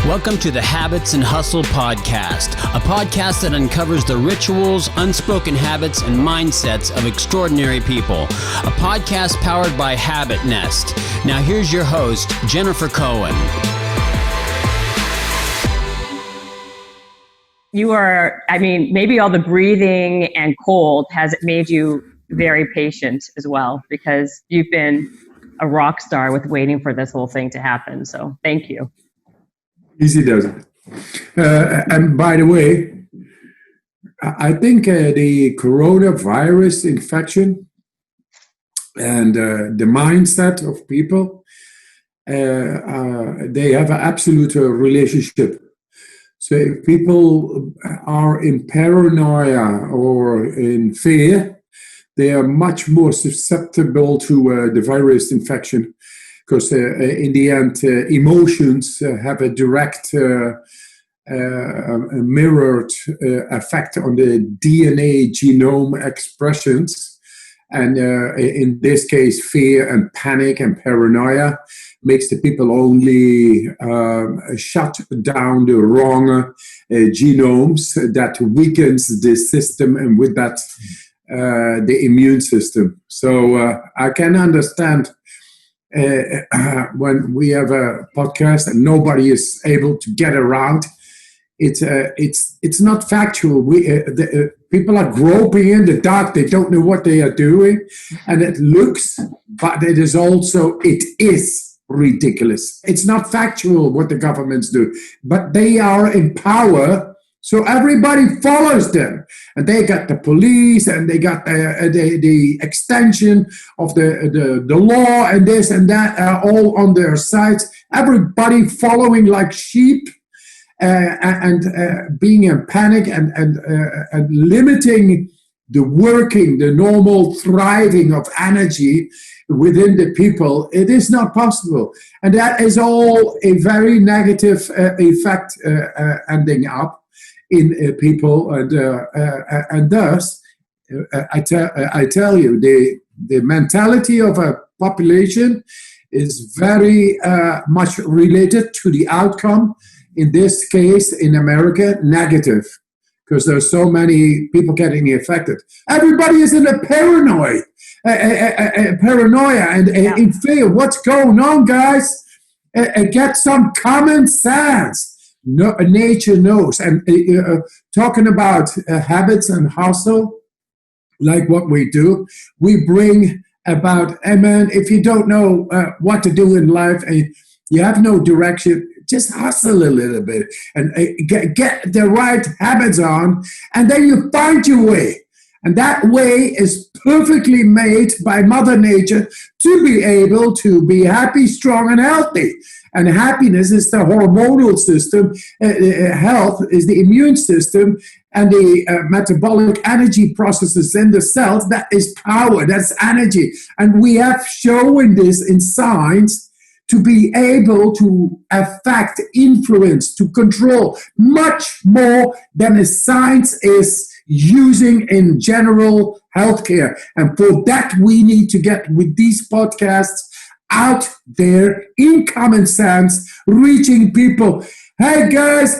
Welcome to the Habits and Hustle Podcast, a podcast that uncovers the rituals, unspoken habits, and mindsets of extraordinary people. A podcast powered by Habit Nest. Now here's your host, Jennifer Cohen. You are, maybe all the breathing and cold has made you very patient as well, because you've been a rock star with waiting for this whole thing to happen. So thank you. Easy does it. And by the way, I think the coronavirus infection and the mindset of people, they have an absolute relationship. So if people are in paranoia or in fear, they are much more susceptible to the virus infection. Because in the end, emotions have a direct mirrored effect on the DNA genome expressions. And in this case, fear and panic and paranoia makes the people only shut down the wrong genomes that weakens the system, and with that, the immune system. So I can understand when we have a podcast and nobody is able to get around, it's not factual. People are groping in the dark. They don't know what they are doing, and it looks, but it is ridiculous. It's not factual what the governments do, but they are in power. So everybody follows them, and they got the police, and they got the extension of the law, and this and that, all on their sides. Everybody following like sheep, and being in panic, and limiting the normal thriving of energy within the people. It is not possible, and that is all a very negative effect ending up in people, and thus, I tell you, the mentality of a population is very much related to the outcome. In this case, in America, negative, because there's so many people getting affected. Everybody is in a paranoia and in fear. What's going on, guys? Get some common sense. No, nature knows. And talking about habits and hustle, like what we do, we bring about, man, if you don't know what to do in life and you have no direction, just hustle a little bit and get the right habits on, and then you find your way. And that way is perfectly made by Mother Nature to be able to be happy, strong, and healthy. And happiness is the hormonal system, health is the immune system, and the metabolic energy processes in the cells. That is power, that's energy. And we have shown this in science to be able to affect, influence, to control much more than a science is using in general healthcare. And for that, we need to get with these podcasts out there in common sense, reaching people. Hey, guys,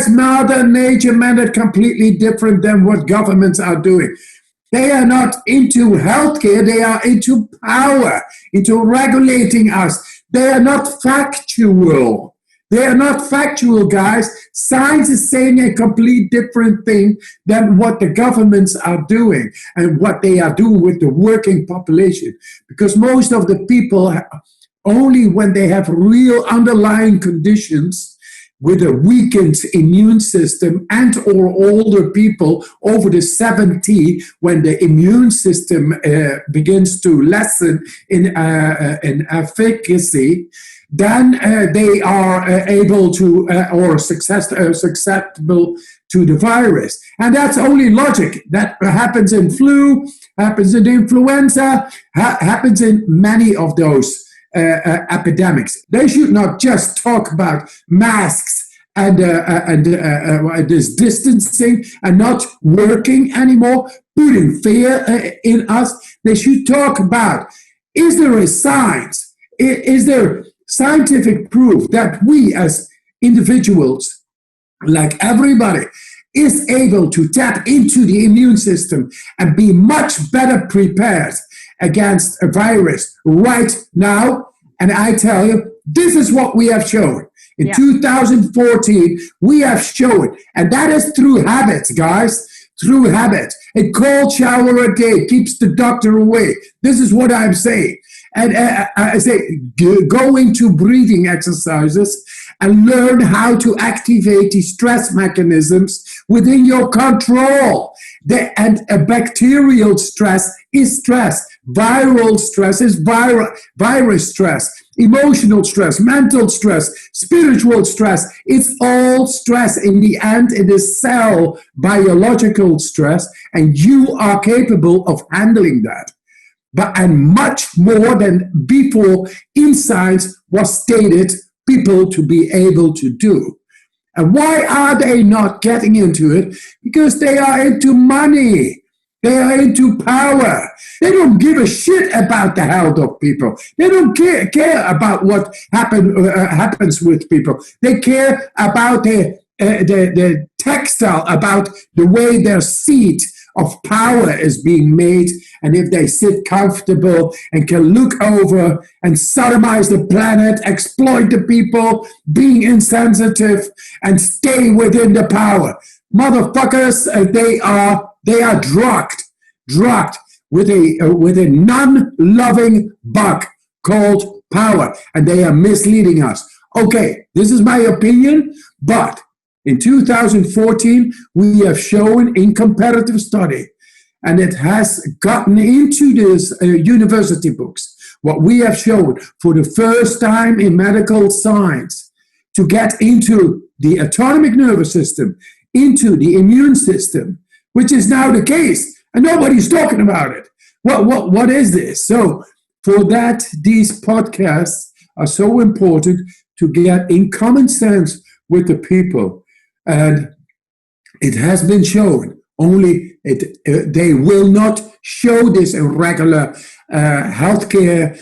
Mother Nature meant it completely different than what governments are doing. They are not into healthcare, they are into power, into regulating us. They are not factual. They are not factual, guys. Science is saying a complete different thing than what the governments are doing and what they are doing with the working population. Because most of the people, only when they have real underlying conditions with a weakened immune system, and or older people over the 70, when the immune system begins to lessen in efficacy, then they are able to, or susceptible to the virus. And that's only logic. That happens in flu, happens in influenza, happens in many of those epidemics. They should not just talk about masks and this distancing and not working anymore, putting fear in us. They should talk about, is there a science? Is there scientific proof that we as individuals, like everybody, is able to tap into the immune system and be much better prepared against a virus right now. And I tell you, this is what we have shown. In 2014, we have shown, and that is through habits, guys, through habit. A cold shower a day keeps the doctor away. This is what I'm saying. And I say, go into breathing exercises and learn how to activate the stress mechanisms within your control. And a bacterial stress is stress. Viral stress is virus stress. Emotional stress, mental stress, spiritual stress. It's all stress. In the end, it is cell biological stress, and you are capable of handling that. And much more than before in science was stated people to be able to do. And why are they not getting into it? Because they are into money. They are into power. They don't give a shit about the health of people. They don't care about what happens with people. They care about the textile, about the way their seat of power is being made, and if they sit comfortable and can look over and sodomize the planet, exploit the people, being insensitive, and stay within the power. Motherfuckers, they are drugged with a non-loving bug called power, and they are misleading us. Okay, this is my opinion, but in 2014, we have shown in comparative study, and it has gotten into this university books, what we have shown for the first time in medical science, to get into the autonomic nervous system, into the immune system, which is now the case, and nobody's talking about it. What is this? So for that, these podcasts are so important to get in common sense with the people. And it has been shown, only they will not show this in regular healthcare,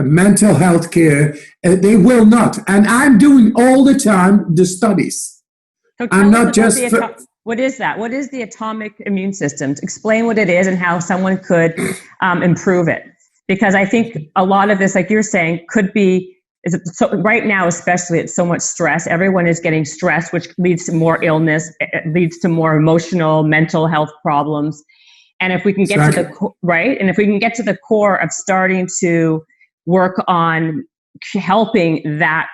mental health care. They will not. And I'm doing all the time the studies. So I'm not just... what is that? What is the atomic immune system? Explain what it is and how someone could improve it. Because I think a lot of this, like you're saying, could be... So right now, especially, it's so much stress. Everyone is getting stressed, which leads to more illness. It leads to more emotional, mental health problems. And if we can get to the right, and if we can get to the core of starting to work on helping that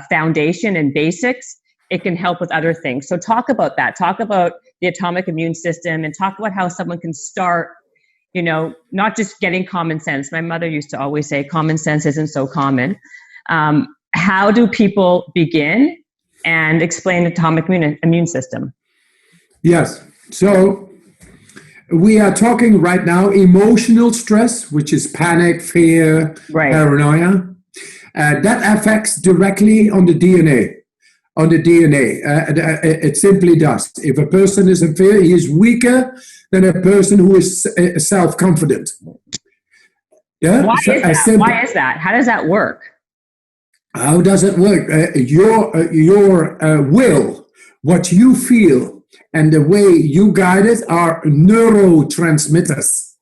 foundation and basics, it can help with other things. So talk about that. Talk about the atomic immune system, and talk about how someone can start. You know, not just getting common sense. My mother used to always say, common sense isn't so common. How do people begin and explain atomic immune system? Yes. So we are talking right now emotional stress, which is panic, fear, paranoia. That affects directly on the DNA. It simply does. If a person is in fear, he is weaker than a person who is self-confident. Yeah. Why is that? How does that work? How does it work? Your will, what you feel, and the way you guide it are neurotransmitters.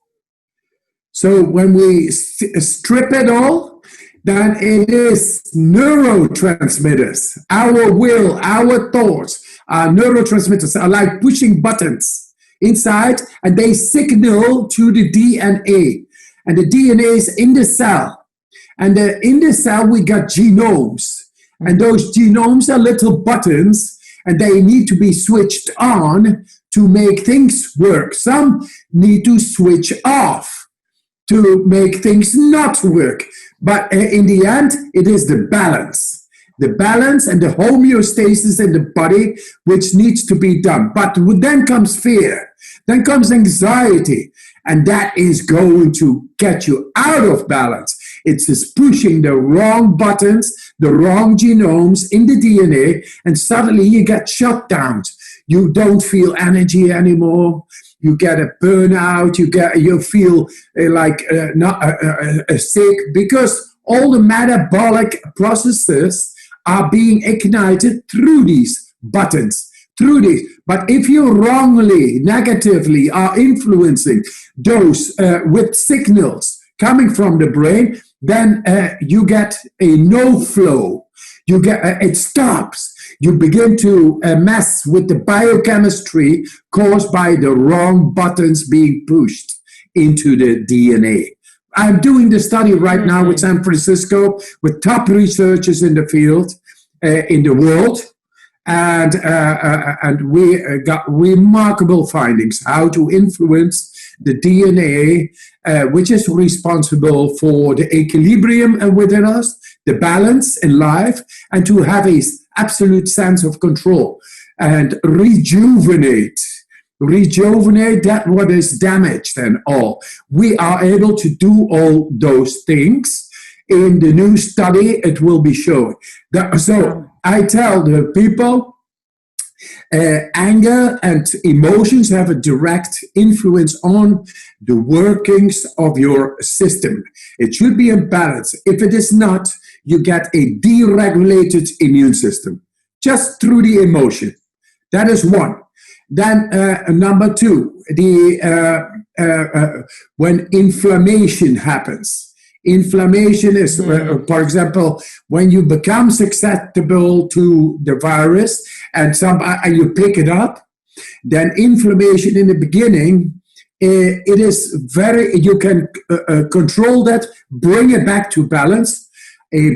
So when we strip it all, then it is neurotransmitters. Our will, our thoughts are neurotransmitters, are like pushing buttons inside, and they signal to the DNA. And the DNA is in the cell. And in the cell, we got genomes. And those genomes are little buttons, and they need to be switched on to make things work. Some need to switch off to make things not work. But in the end, it is the balance and the homeostasis in the body which needs to be done. But then comes fear, then comes anxiety, and that is going to get you out of balance. It's just pushing the wrong buttons, the wrong genomes in the DNA, and suddenly you get shutdowns. You don't feel energy anymore. You get a burnout. You feel not sick, because all the metabolic processes are being ignited through these buttons, through these. But if you wrongly, negatively are influencing those with signals coming from the brain, then you get a no flow. You get it stops. You begin to mess with the biochemistry caused by the wrong buttons being pushed into the DNA. I'm doing the study right now with San Francisco, with top researchers in the field, in the world, and we got remarkable findings how to influence the DNA, which is responsible for the equilibrium within us, the balance in life, and to have a absolute sense of control and rejuvenate that what is damaged and all. We are able to do all those things. In the new study, it will be shown. So I tell the people, anger and emotions have a direct influence on the workings of your system. It should be in balance. If it is not, you get a deregulated immune system just through the emotion. That is one. Then number two, when inflammation happens. Inflammation is, for example, when you become susceptible to the virus and you pick it up, then inflammation in the beginning, it is you can control that, bring it back to balance. A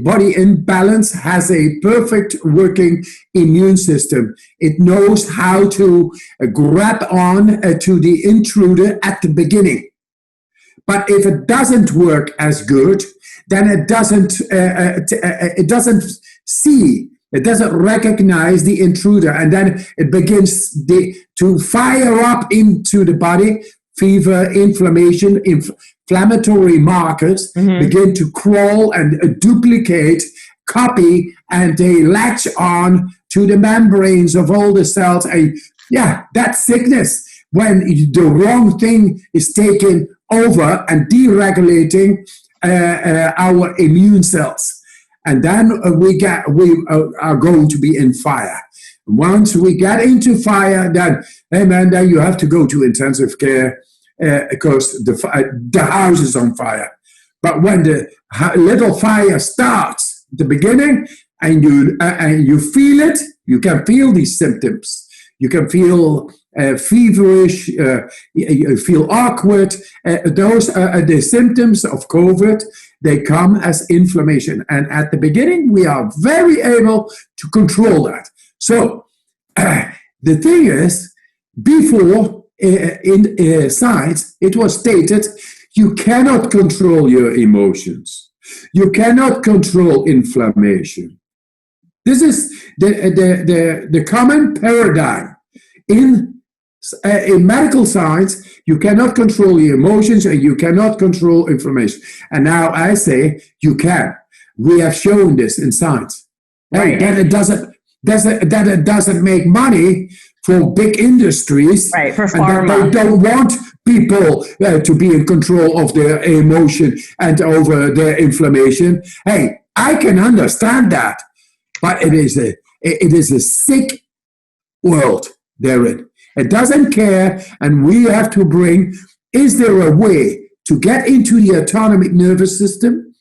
body in balance has a perfect working immune system. It knows how to grab on to the intruder at the beginning. But if it doesn't work as good, then it doesn't recognize the intruder, and then it begins to fire up into the body. Fever, inflammation, inflammatory markers begin to crawl and duplicate, copy, and they latch on to the membranes of all the cells. And that's sickness. When the wrong thing is taken over and deregulating our immune cells. And then we are going to be in fire. Once we get into fire, then you have to go to intensive care because the house is on fire. But when the little fire starts at the beginning and you feel it, you can feel these symptoms. You can feel feverish, you feel awkward. Those are the symptoms of COVID. They come as inflammation. And at the beginning, we are very able to control that. So the thing is, before in science, it was stated, you cannot control your emotions. You cannot control inflammation. This is the common paradigm. In medical science, you cannot control your emotions and you cannot control inflammation. And now I say you can. We have shown this in science. Right. That it doesn't make money for big industries. Right, for pharma. And they don't want people to be in control of their emotion and over their inflammation. Hey, I can understand that. But it is a sick world they're in. It doesn't care, and we have to bring, is there a way to get into the autonomic nervous system?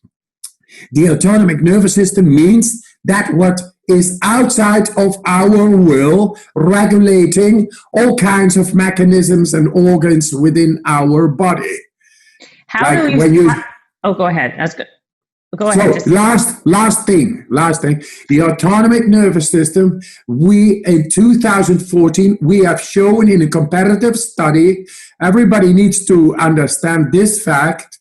The autonomic nervous system means that what is outside of our will, regulating all kinds of mechanisms and organs within our body. Go ahead. That's good. Go ahead. So last thing. The autonomic nervous system, in 2014, we have shown in a comparative study, everybody needs to understand this fact.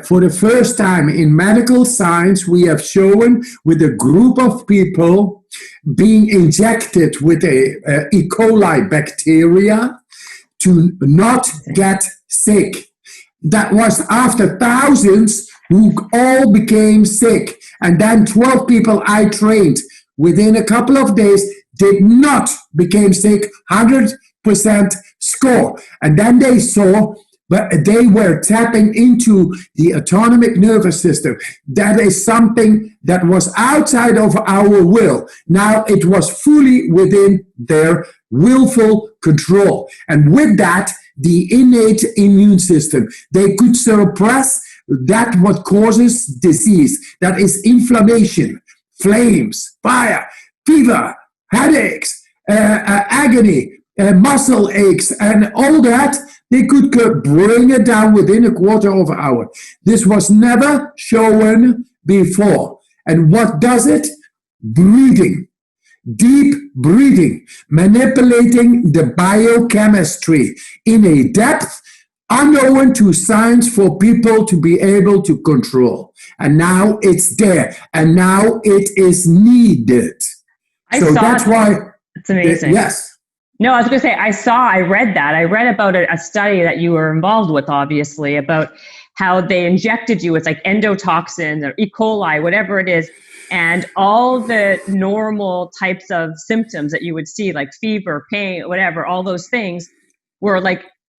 For the first time in medical science, we have shown with a group of people being injected with a E. coli bacteria to not get sick. That was after thousands who all became sick. And then 12 people I trained within a couple of days did not become sick, 100% score. And then they saw but they were tapping into the autonomic nervous system. That is something that was outside of our will. Now it was fully within their willful control. And with that, the innate immune system, they could suppress that what causes disease. That is inflammation, flames, fire, fever, headaches, agony, muscle aches, and all that. They could bring it down within a quarter of an hour. This was never shown before. And what does it? Breathing. Deep breathing. Manipulating the biochemistry in a depth unknown to science for people to be able to control. And now it's there. And now it is needed. So that's why. It's amazing. Yes. No, I was going to say, I read that. I read about a study that you were involved with, obviously, about how they injected you with like endotoxin or E. coli, whatever it is. And all the normal types of symptoms that you would see, like fever, pain, whatever, all those things were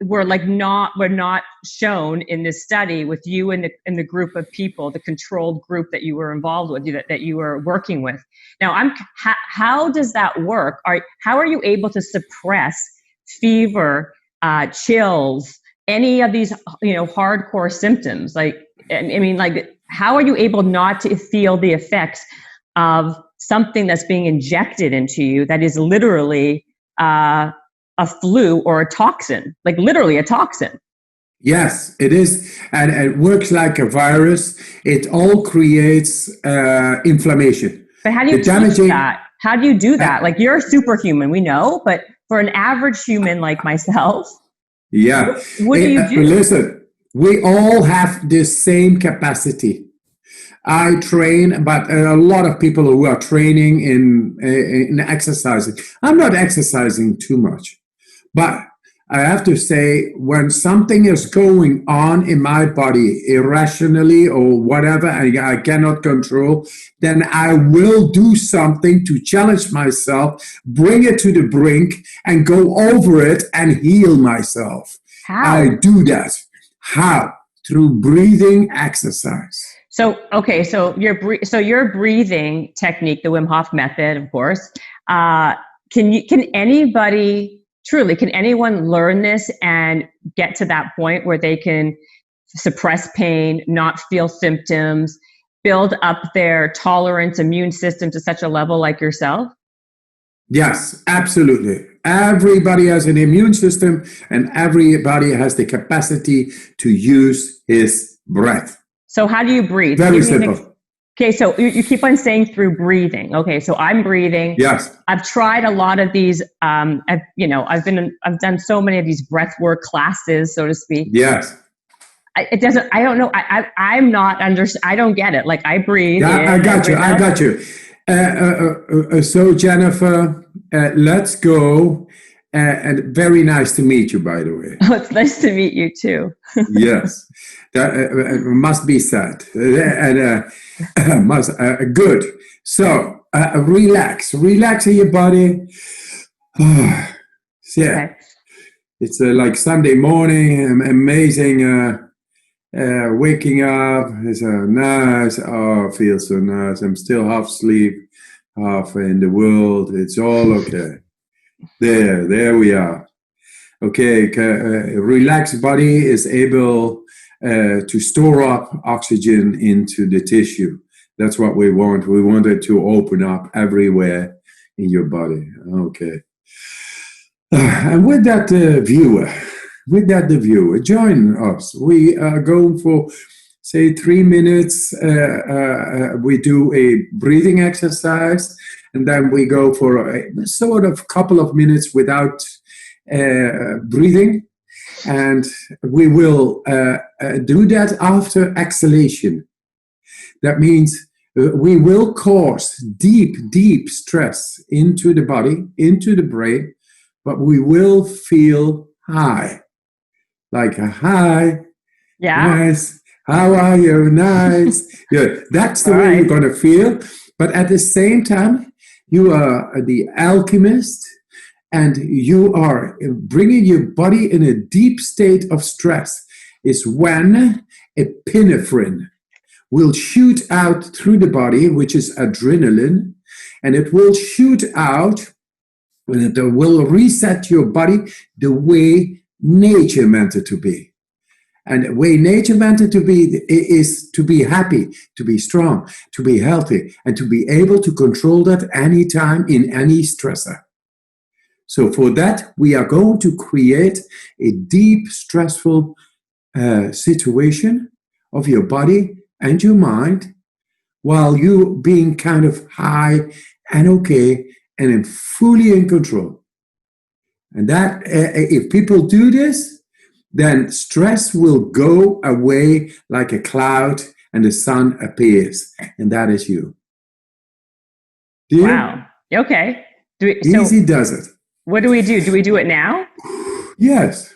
not shown in this study with you in the group of people, the controlled group that you were involved with, that you were working with. Now, how does that work? How are you able to suppress fever, chills, any of these hardcore symptoms? How are you able not to feel the effects of something that's being injected into you that is literally a flu or a toxin, like literally a toxin? Yes, it is. And it works like a virus. It all creates inflammation. But how do you teach that? How do you do that? Like, you're a superhuman, we know, but for an average human like myself, what do you do? Listen, we all have the same capacity. I train, but a lot of people who are training in exercising. I'm not exercising too much, but I have to say, when something is going on in my body irrationally or whatever, I cannot control, then I will do something to challenge myself, bring it to the brink, and go over it and heal myself. How? I do that. How? Through breathing exercise. So your breathing technique, the Wim Hof method, of course. Can anyone learn this and get to that point where they can suppress pain, not feel symptoms, build up their tolerance, immune system to such a level like yourself? Yes, absolutely. Everybody has an immune system, and everybody has the capacity to use his breath. So how do you breathe? Very simple. Okay, so you keep on saying through breathing. Okay, so I'm breathing. Yes. I've tried a lot of these. I've done so many of these breath work classes, so to speak. Yes. I don't know. I don't get it. Like, I breathe. Yeah, I got you. So Jennifer, let's go. And very nice to meet you, by the way. Oh, it's nice to meet you too. Yes, that must be said. Good. So relax in your body. Yeah, okay. It's like Sunday morning. Amazing. Waking up is nice. Oh, it feels so nice. I'm still half asleep, half in the world. It's all okay. There we are. Okay, relaxed body is able to store up oxygen into the tissue. That's what we want. We want it to open up everywhere in your body. Okay. And with that, the viewer, join us. We are going for, say, 3 minutes. We do a breathing exercise. And then we go for a sort of couple of minutes without breathing. And we will do that after exhalation. That means we will cause deep stress into the body, into the brain, but we will feel high. Like a high. Yeah. Nice. How are you? Nice. Yeah, that's the way you're going to feel. But at the same time, you are the alchemist, and you are bringing your body in a deep state of stress is when epinephrine will shoot out through the body, which is adrenaline, and it will shoot out and it will reset your body the way nature meant it to be. And the way nature meant it to be is to be happy, to be strong, to be healthy, and to be able to control that anytime in any stressor. So for that, we are going to create a deep, stressful situation of your body and your mind while you being kind of high and okay and fully in control. And that, if people do this, then stress will go away like a cloud and the sun appears. And that is you. Wow. Okay. Easy does it. What do we do? Do we do it now? Yes.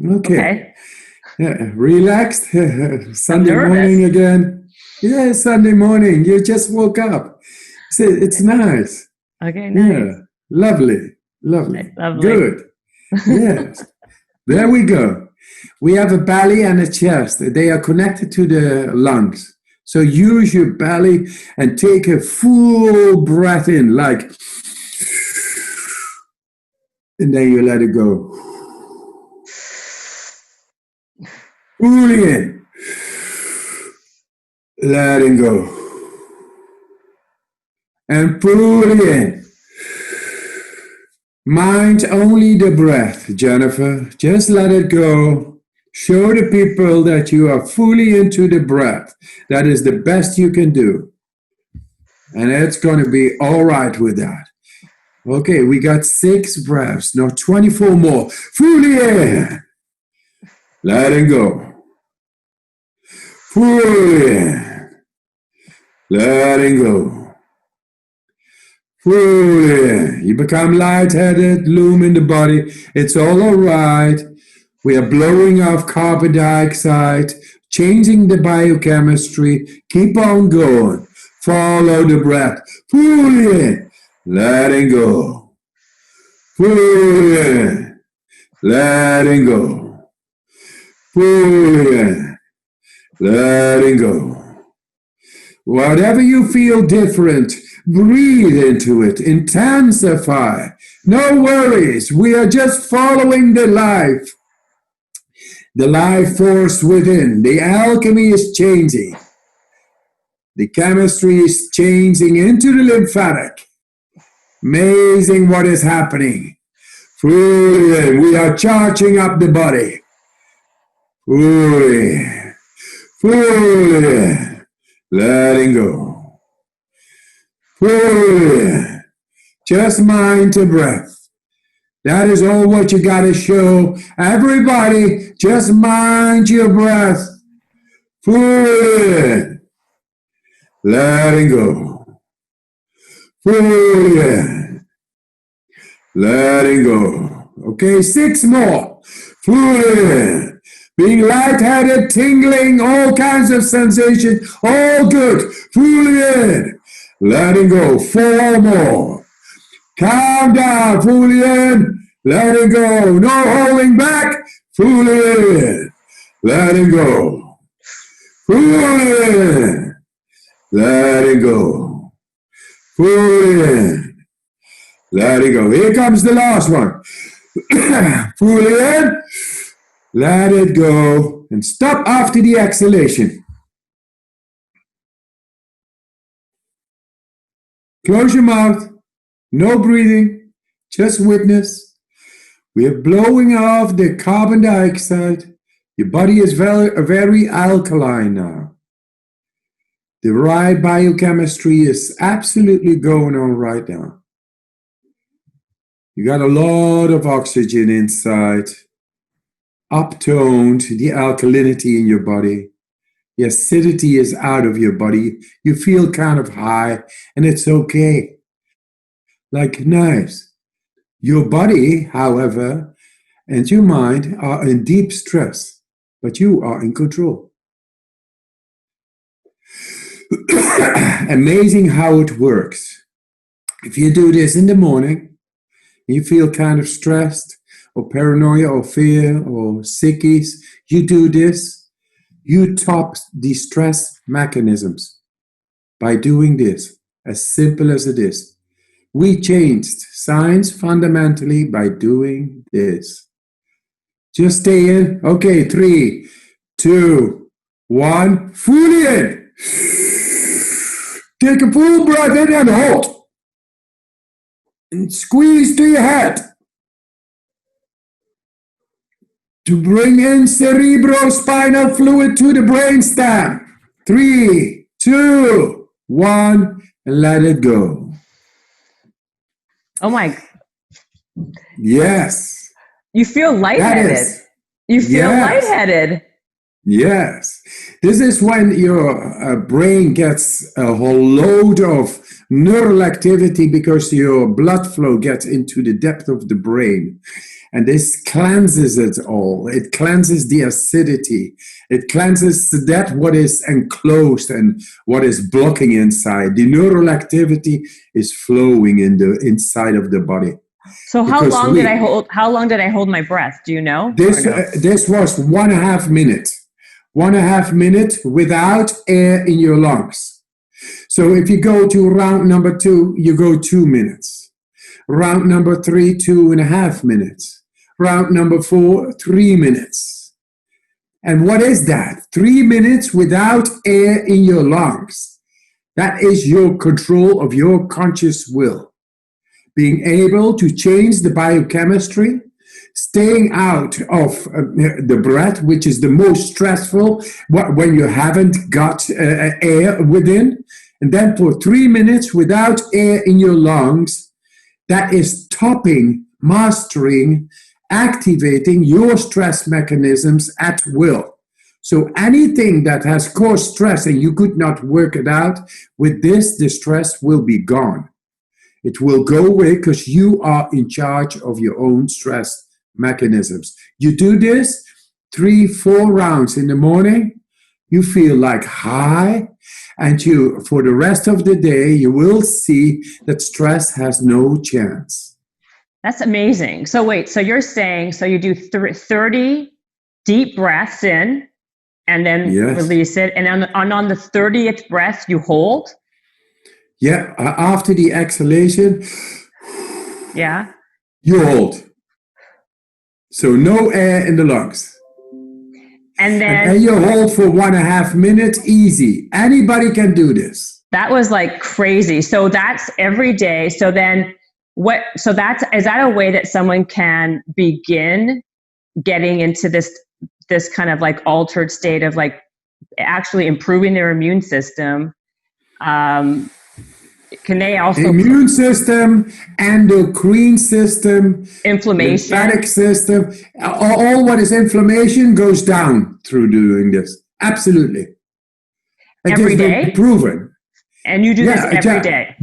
Okay. Yeah, relaxed. Sunday morning again. Yeah, Sunday morning. You just woke up. It's nice. Okay, nice. Yeah, lovely. Good. Yes. There we go. We have a belly and a chest. They are connected to the lungs. So use your belly and take a full breath in, like, and then you let it go. Fully in. Letting go. And fully in. Mind only the breath, Jennifer. Just let it go. Show the people that you are fully into the breath. That is the best you can do. And it's going to be all right with that. Okay, we got 6 breaths. Now 24 more. Fully in. Letting go. Fully in. Letting go. You become lightheaded, gloom in the body. It's all right. We are blowing off carbon dioxide, changing the biochemistry. Keep on going. Follow the breath. Fully in. Letting go. Fully in. Letting go. Fully in. Letting go. Whatever you feel different, breathe into it, intensify. No worries. We are just following the life force within. The alchemy is changing. The chemistry is changing into the lymphatic. Amazing what is happening. We are charging up the body. Fully. Letting go. Fully. Just mind the breath. That is all what you got to show. Everybody, just mind your breath. Fully. Letting go. Fully. Letting go. Okay, 6 more. Fully. Being lightheaded, tingling, all kinds of sensation, all good. Fully in. Letting go. 4 more. Calm down. Fully in. Letting go. No holding back. Fully in. Letting go. Fully in. Letting go. Fully in. Letting go. Here comes the last one. Fully in. Let it go and stop after the exhalation. Close your mouth. No breathing. Just witness. We are blowing off the carbon dioxide. Your body is very alkaline now. The right biochemistry is absolutely going on right now. You got a lot of oxygen inside. Uptoned the alkalinity in your body. The acidity is out of your body. You feel kind of high, and it's okay. Like nice. Your body, however, and your mind are in deep stress, but you are in control. Amazing how it works. If you do this in the morning, you feel kind of stressed or paranoia or fear or sickies, you do this, you top the stress mechanisms by doing this, as simple as it is. We changed science fundamentally by doing this. Just stay in. Okay, 3, 2, 1. Fully in. Take a full breath in and hold. And squeeze to your head. To bring in cerebrospinal fluid to the brainstem. 3, 2, 1, and let it go. Oh my. Yes. You feel lightheaded. You feel lightheaded. Yes. This is when your brain gets a whole load of neural activity because your blood flow gets into the depth of the brain. And this cleanses it all. It cleanses the acidity. It cleanses that what is enclosed and what is blocking inside. The neural activity is flowing in the inside of the body. So how long did I hold my breath? Do you know? This was 1.5 minutes. 1.5 minutes without air in your lungs. So if you go to round number 2, you go 2 minutes. Round number 3, 2.5 minutes. Round number 4, 3 minutes. And what is that? 3 minutes without air in your lungs. That is your control of your conscious will. Being able to change the biochemistry, staying out of the breath, which is the most stressful when you haven't got air within. And then for 3 minutes without air in your lungs, that is topping, mastering, activating your stress mechanisms at will. So anything that has caused stress and you could not work it out, with this, the stress will be gone. It will go away because you are in charge of your own stress mechanisms. You do this 3-4 rounds in the morning, you feel like high, and you, for the rest of the day, you will see that stress has no chance. That's amazing. So wait, so you're saying, so you do 30 deep breaths in and then release it. And on the 30th breath, you hold? Yeah, after the exhalation, you hold. So no air in the lungs. And then you hold for 1.5 minutes, easy. Anybody can do this. That was like crazy. So that's every day. So then is that a way that someone can begin getting into this kind of like altered state of like actually improving their immune system? Can they also immune system, endocrine system, inflammation, lymphatic system, all what is inflammation goes down through doing this. Absolutely. Every day? Proven. And you do this every day?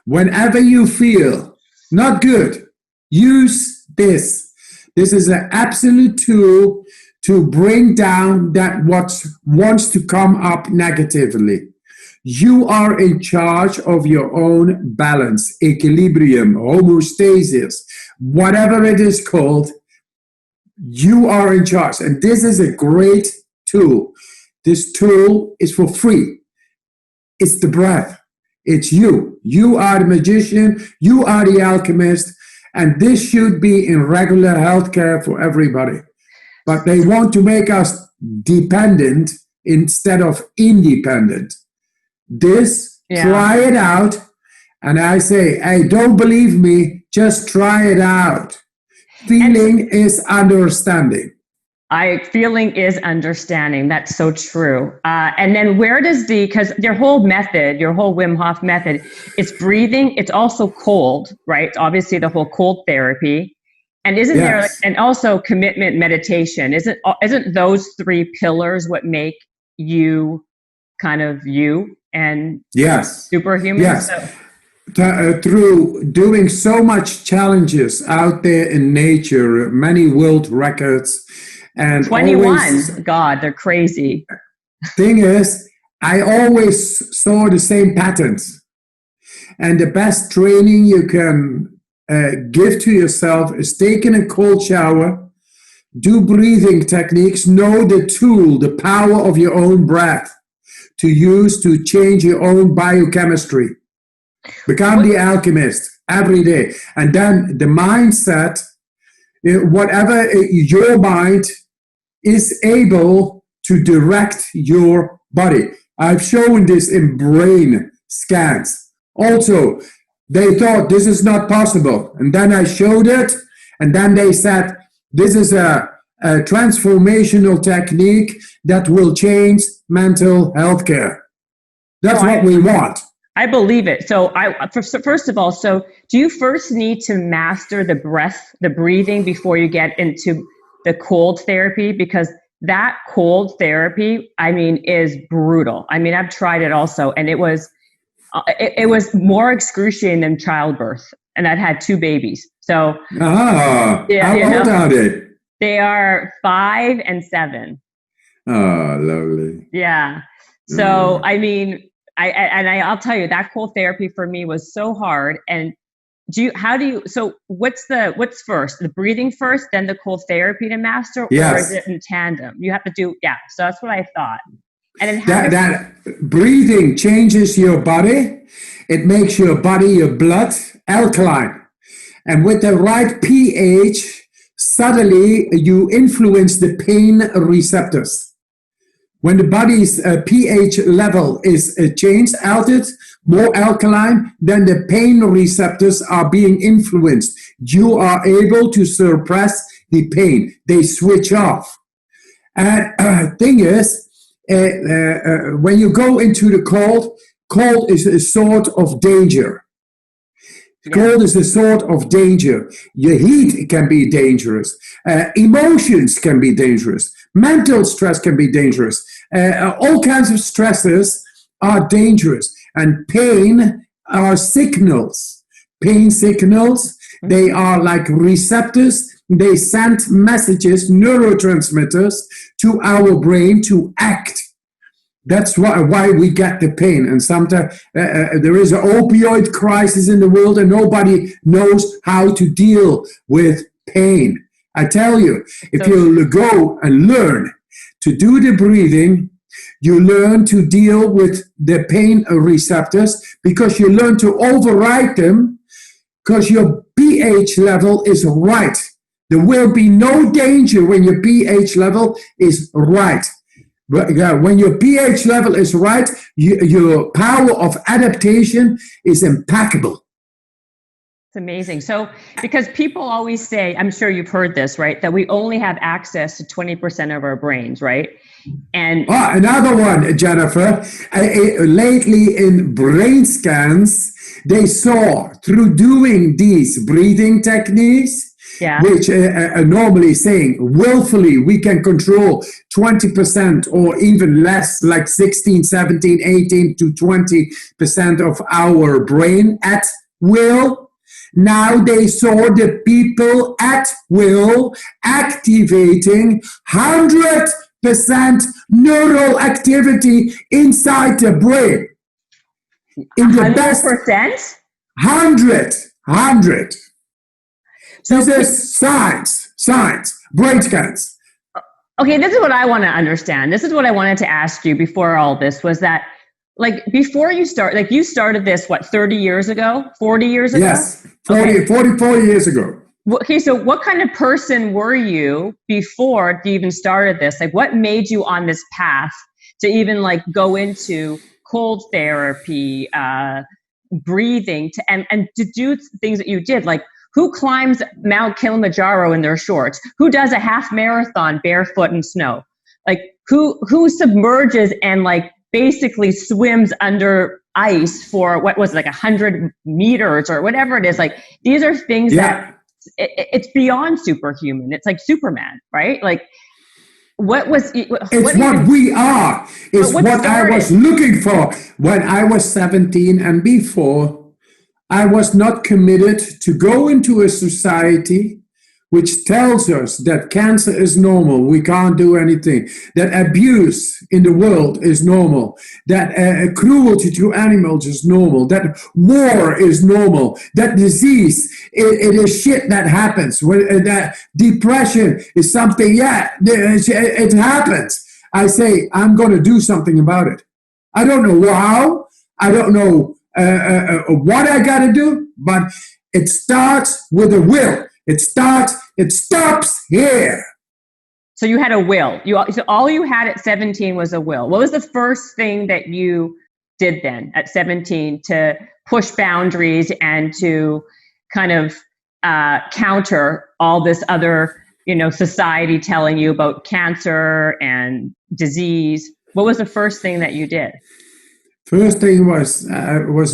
Whenever you feel not good, use this. This is an absolute tool to bring down that what wants to come up negatively. You are in charge of your own balance, equilibrium, homeostasis, whatever it is called. You are in charge. And this is a great tool. This tool is for free. It's the breath. It's you. You are the magician. You are the alchemist. And this should be in regular healthcare for everybody. But they want to make us dependent instead of independent. Try it out. And I say, hey, don't believe me, just try it out. Feeling is understanding. Feeling is understanding. That's so true. And then where does because your whole Wim Hof method, it's breathing. It's also cold, right? Obviously the whole cold therapy. And isn't there, and also commitment meditation, isn't those 3 pillars what make you kind of you and superhuman? Yes. Through doing so much challenges out there in nature, many world records, and 21. God, they're crazy. Thing is, I always saw the same patterns. And the best training you can give to yourself is take in a cold shower, do breathing techniques, know the tool, the power of your own breath to use to change your own biochemistry. Become the alchemist every day. And then the mindset, whatever your mind is able to direct your body. I've shown this in brain scans. Also, they thought this is not possible. And then I showed it. And then they said, this is a transformational technique that will change mental health care. That's what we want. I believe it. So first of all, so do you first need to master the breath, the breathing before you get into the cold therapy? Because that cold therapy, I mean, is brutal. I mean, I've tried it also, and it was more excruciating than childbirth. And I've had 2 babies. So how old are they? They are 5 and 7. Oh, lovely. Yeah. So I mean, I'll tell you, that cold therapy for me was so hard. And so what's first, the breathing first, then the cold therapy to master? Yes. Or is it in tandem? You have to do, so that's what I thought. And then that breathing changes your body. It makes your body, your blood alkaline. And with the right pH, suddenly you influence the pain receptors. When the body's pH level is changed, altered, more alkaline, then the pain receptors are being influenced. You are able to suppress the pain. They switch off. And thing is, when you go into the cold is a sort of danger. Cold is a sort of danger. Your heat can be dangerous. Emotions can be dangerous. Mental stress can be dangerous. All kinds of stresses are dangerous. And pain are signals. Pain signals, they are like receptors. They send messages, neurotransmitters, to our brain to act. That's why we get the pain. And sometimes there is an opioid crisis in the world and nobody knows how to deal with pain. I tell you, if you go and learn to do the breathing, you learn to deal with the pain receptors because you learn to override them because your pH level is right. There will be no danger when your pH level is right. When your pH level is right, your power of adaptation is impeccable. It's amazing. So, because people always say, I'm sure you've heard this, right? That we only have access to 20% of our brains, right? And another one, Jennifer, lately in brain scans, they saw through doing these breathing techniques, which are normally saying willfully we can control 20% or even less, like 16, 17, 18 to 20% of our brain at will. Now they saw the people at will activating 100% neural activity inside the brain. In the 100%? best 100. So this is science, brain scans. Okay, this is what I want to understand. This is what I wanted to ask you before all this was that, like, before you start, like you started this, 30 years ago, 40 years ago? Yes, 44 years ago. Okay, so what kind of person were you before you even started this? Like, what made you on this path to even like go into cold therapy, breathing, and to do things that you did? Like, who climbs Mount Kilimanjaro in their shorts? Who does a half marathon barefoot in snow? Like, who submerges and like basically swims under ice for what was it, like 100 meters or whatever it is? Like, these are things that it's beyond superhuman. It's like Superman, right? Like, what was it? It's what we are. It's what I was looking for when I was 17 and before. I was not committed to go into a society which tells us that cancer is normal, we can't do anything, that abuse in the world is normal, that cruelty to animals is normal, that war is normal, that disease, it is shit that happens, that depression is something, it happens. I say, I'm going to do something about it. I don't know how, I don't know what I got to do, but it starts with a will. It stops here. So you had a will. So all you had at 17 was a will. What was the first thing that you did then at 17 to push boundaries and to kind of counter all this other, society telling you about cancer and disease? What was the first thing that you did? First thing was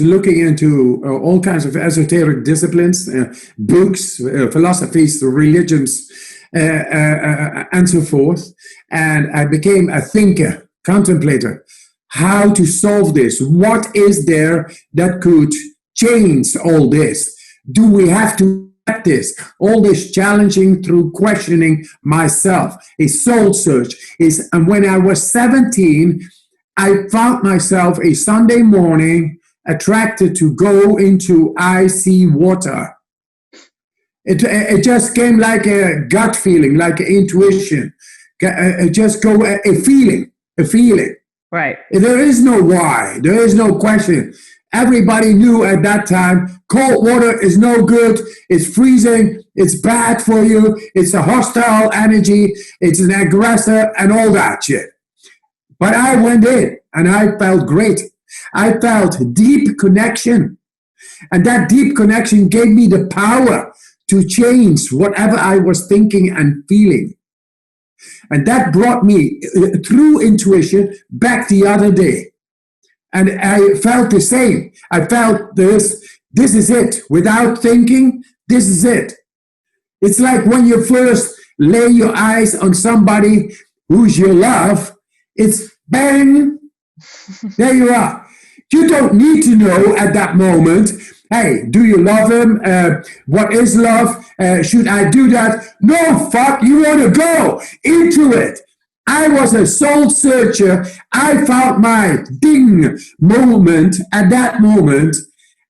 looking into all kinds of esoteric disciplines, books, philosophies, religions, and so forth. And I became a thinker, contemplator. How to solve this? What is there that could change all this? Do we have to get this? All this challenging through questioning myself. A soul search is, and when I was 17, I found myself a Sunday morning attracted to go into icy water. It just came like a gut feeling, like an intuition. Just go a feeling. Right. There is no why. There is no question. Everybody knew at that time cold water is no good. It's freezing. It's bad for you. It's a hostile energy. It's an aggressor and all that shit. But I went in and I felt great. I felt deep connection. And that deep connection gave me the power to change whatever I was thinking and feeling. And that brought me through intuition back the other day. And I felt the same. I felt this is it. Without thinking, this is it. It's like when you first lay your eyes on somebody who's your love, it's bang, there you are. You don't need to know at that moment, hey, do you love him? What is love? Should I do that? No, fuck, you want to go into it. I was a soul searcher. I found my ding moment at that moment.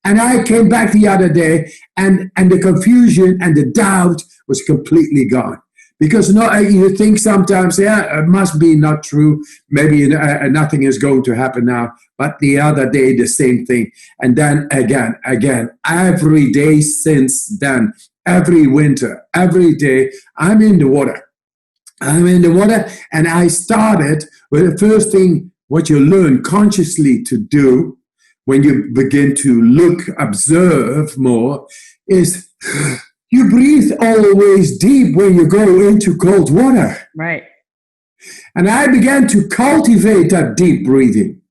And I came back the other day and the confusion and the doubt was completely gone. Because you think sometimes, it must be not true. Maybe nothing is going to happen now. But the other day, the same thing. And then again, every day since then, every winter, every day, I'm in the water. And I started with the first thing, what you learn consciously to do when you begin to observe more, is you breathe always deep when you go into cold water. Right. And I began to cultivate that deep breathing.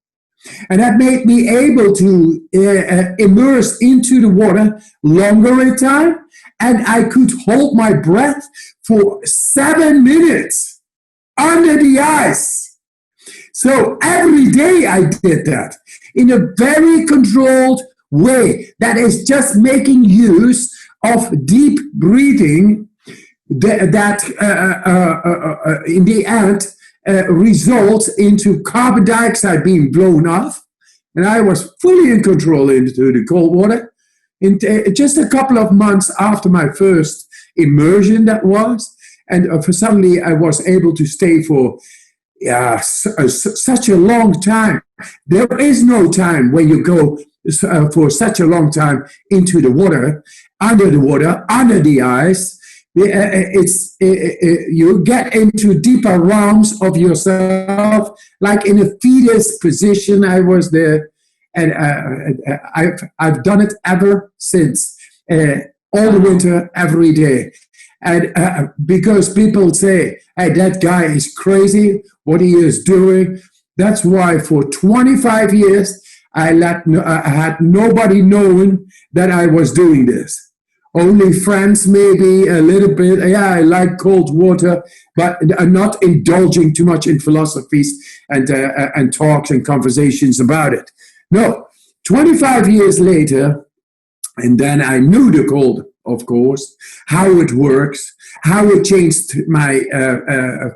And that made me able to immerse into the water longer in time. And I could hold my breath for 7 minutes under the ice. So every day I did that in a very controlled way that is just making use of deep breathing that in the end results into carbon dioxide being blown off. And I was fully in control into the cold water. In just a couple of months after my first immersion that was, and for suddenly I was able to stay for such a long time. There is no time when you go for such a long time into the water, under the ice. You get into deeper realms of yourself, like in a fetus position. I was there, and I've done it ever since, all the winter, every day. And because people say, hey, that guy is crazy, what he is doing. That's why for 25 years, I had nobody knowing that I was doing this. Only friends, maybe a little bit. Yeah, I like cold water, but I'm not indulging too much in philosophies and talks and conversations about it. No, 25 years later, and then I knew the cold of course, how it works, how it changed my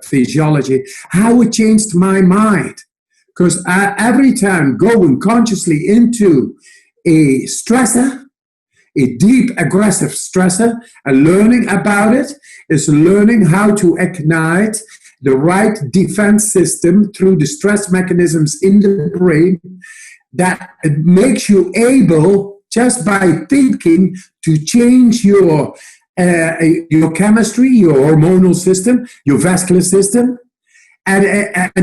physiology, how it changed my mind. Because every time going consciously into a stressor, a deep aggressive stressor, and learning about it is learning how to ignite the right defense system through the stress mechanisms in the brain that it makes you able, just by thinking, to change your chemistry, your hormonal system, your vascular system. And